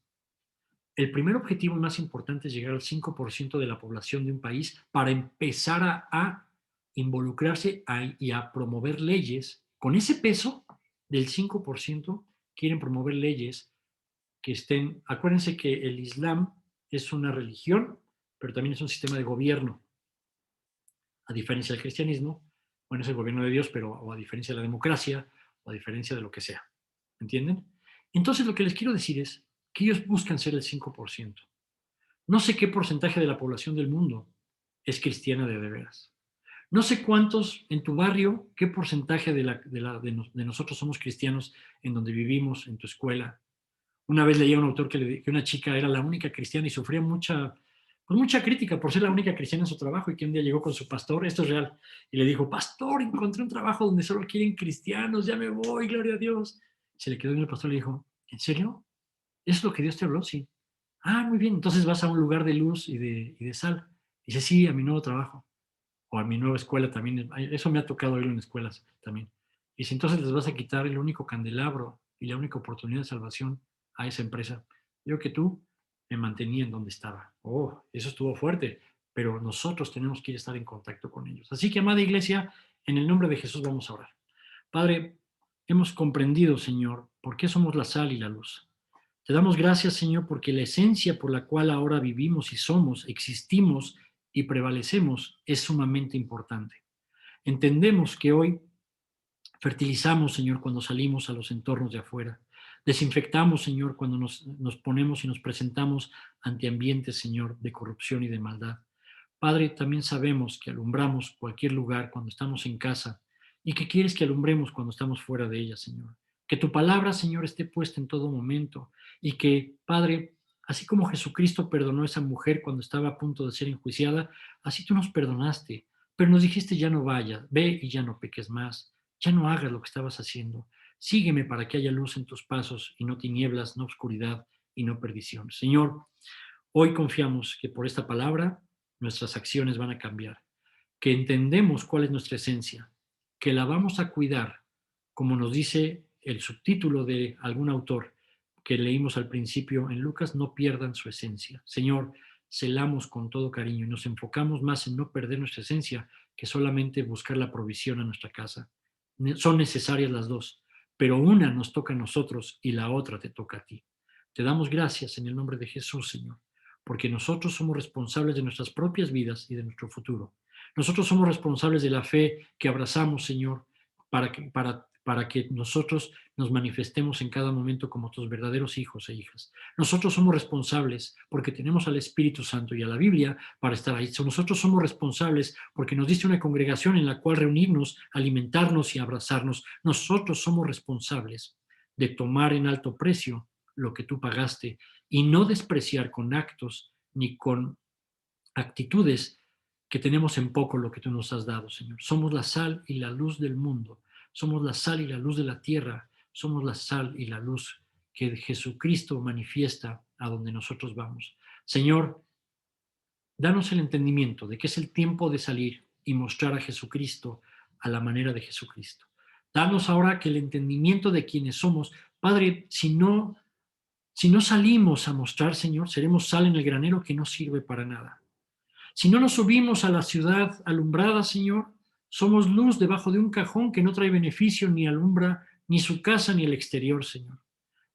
A: El primer objetivo más importante es llegar al 5% de la población de un país para empezar a involucrarse y a promover leyes. Con ese peso del 5% quieren promover leyes que estén, acuérdense que el Islam es una religión, pero también es un sistema de gobierno, a diferencia del cristianismo, bueno, es el gobierno de Dios, pero o a diferencia de la democracia, o a diferencia de lo que sea, ¿entienden? Entonces lo que les quiero decir es que ellos buscan ser el 5%. No sé qué porcentaje de la población del mundo es cristiana de veras. No sé cuántos en tu barrio, qué porcentaje de nosotros somos cristianos en donde vivimos, en tu escuela. Una vez leía un autor que una chica era la única cristiana y sufría mucha crítica por ser la única cristiana en su trabajo y que un día llegó con su pastor, esto es real, y le dijo, pastor, encontré un trabajo donde solo quieren cristianos, ya me voy, gloria a Dios. Se le quedó en el pastor y le dijo, ¿en serio? ¿Eso es lo que Dios te habló? Sí. Ah, muy bien, entonces vas a un lugar de luz y de sal. Dice, sí, a mi nuevo trabajo o a mi nueva escuela también. Eso me ha tocado ir en escuelas también. Y si entonces les vas a quitar el único candelabro y la única oportunidad de salvación a esa empresa, yo que tú me mantenía en donde estaba. Oh, eso estuvo fuerte, pero nosotros tenemos que ir a estar en contacto con ellos. Así que, amada iglesia, en el nombre de Jesús vamos a orar. Padre, hemos comprendido, Señor, por qué somos la sal y la luz. Te damos gracias, Señor, porque la esencia por la cual ahora vivimos y somos, existimos y prevalecemos es sumamente importante. Entendemos que hoy fertilizamos, Señor, cuando salimos a los entornos de afuera. Desinfectamos, Señor, cuando nos ponemos y nos presentamos ante ambientes, Señor, de corrupción y de maldad. Padre, también sabemos que alumbramos cualquier lugar cuando estamos en casa y que quieres que alumbremos cuando estamos fuera de ella, Señor. Que tu palabra, Señor, esté puesta en todo momento y que, Padre, así como Jesucristo perdonó a esa mujer cuando estaba a punto de ser enjuiciada, así tú nos perdonaste, pero nos dijiste ya no vayas, ve y ya no peques más, ya no hagas lo que estabas haciendo. Sígueme para que haya luz en tus pasos y no tinieblas, no oscuridad y no perdición. Señor, hoy confiamos que por esta palabra nuestras acciones van a cambiar, que entendemos cuál es nuestra esencia, que la vamos a cuidar, como nos dice el subtítulo de algún autor que leímos al principio en Lucas, no pierdan su esencia. Señor, celamos con todo cariño y nos enfocamos más en no perder nuestra esencia que solamente buscar la provisión a nuestra casa. Son necesarias las dos, pero una nos toca a nosotros y la otra te toca a ti. Te damos gracias en el nombre de Jesús, Señor, porque nosotros somos responsables de nuestras propias vidas y de nuestro futuro. Nosotros somos responsables de la fe que abrazamos, Señor, para que nosotros nos manifestemos en cada momento como tus verdaderos hijos e hijas. Nosotros somos responsables porque tenemos al Espíritu Santo y a la Biblia para estar ahí. Nosotros somos responsables porque nos diste una congregación en la cual reunirnos, alimentarnos y abrazarnos. Nosotros somos responsables de tomar en alto precio lo que tú pagaste y no despreciar con actos ni con actitudes que tenemos en poco lo que tú nos has dado, Señor. Somos la sal y la luz del mundo. Somos la sal y la luz de la tierra. Somos la sal y la luz que Jesucristo manifiesta a donde nosotros vamos. Señor, danos el entendimiento de que es el tiempo de salir y mostrar a Jesucristo a la manera de Jesucristo. Danos ahora que el entendimiento de quienes somos, Padre, si no salimos a mostrar, Señor, seremos sal en el granero que no sirve para nada. Si no nos subimos a la ciudad alumbrada, Señor, somos luz debajo de un cajón que no trae beneficio ni alumbra ni su casa ni el exterior, Señor.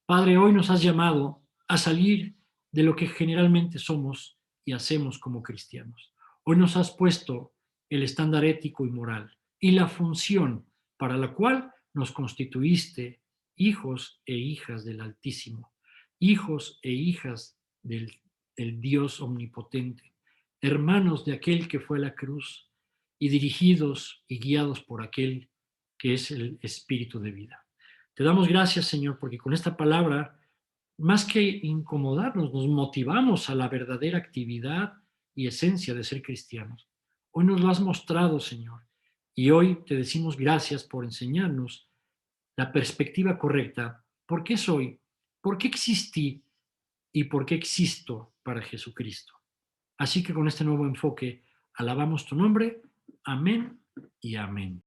A: Padre, hoy nos has llamado a salir de lo que generalmente somos y hacemos como cristianos. Hoy nos has puesto el estándar ético y moral y la función para la cual nos constituiste hijos e hijas del Altísimo, hijos e hijas del Dios omnipotente, hermanos de aquel que fue a la cruz y dirigidos y guiados por aquel que es el Espíritu de vida. Te damos gracias, Señor, porque con esta palabra, más que incomodarnos, nos motivamos a la verdadera actividad y esencia de ser cristianos. Hoy nos lo has mostrado, Señor, y hoy te decimos gracias por enseñarnos la perspectiva correcta. ¿Por qué soy? ¿Por qué existí? ¿Y por qué existo para Jesucristo? Así que con este nuevo enfoque, alabamos tu nombre. Amén y amén.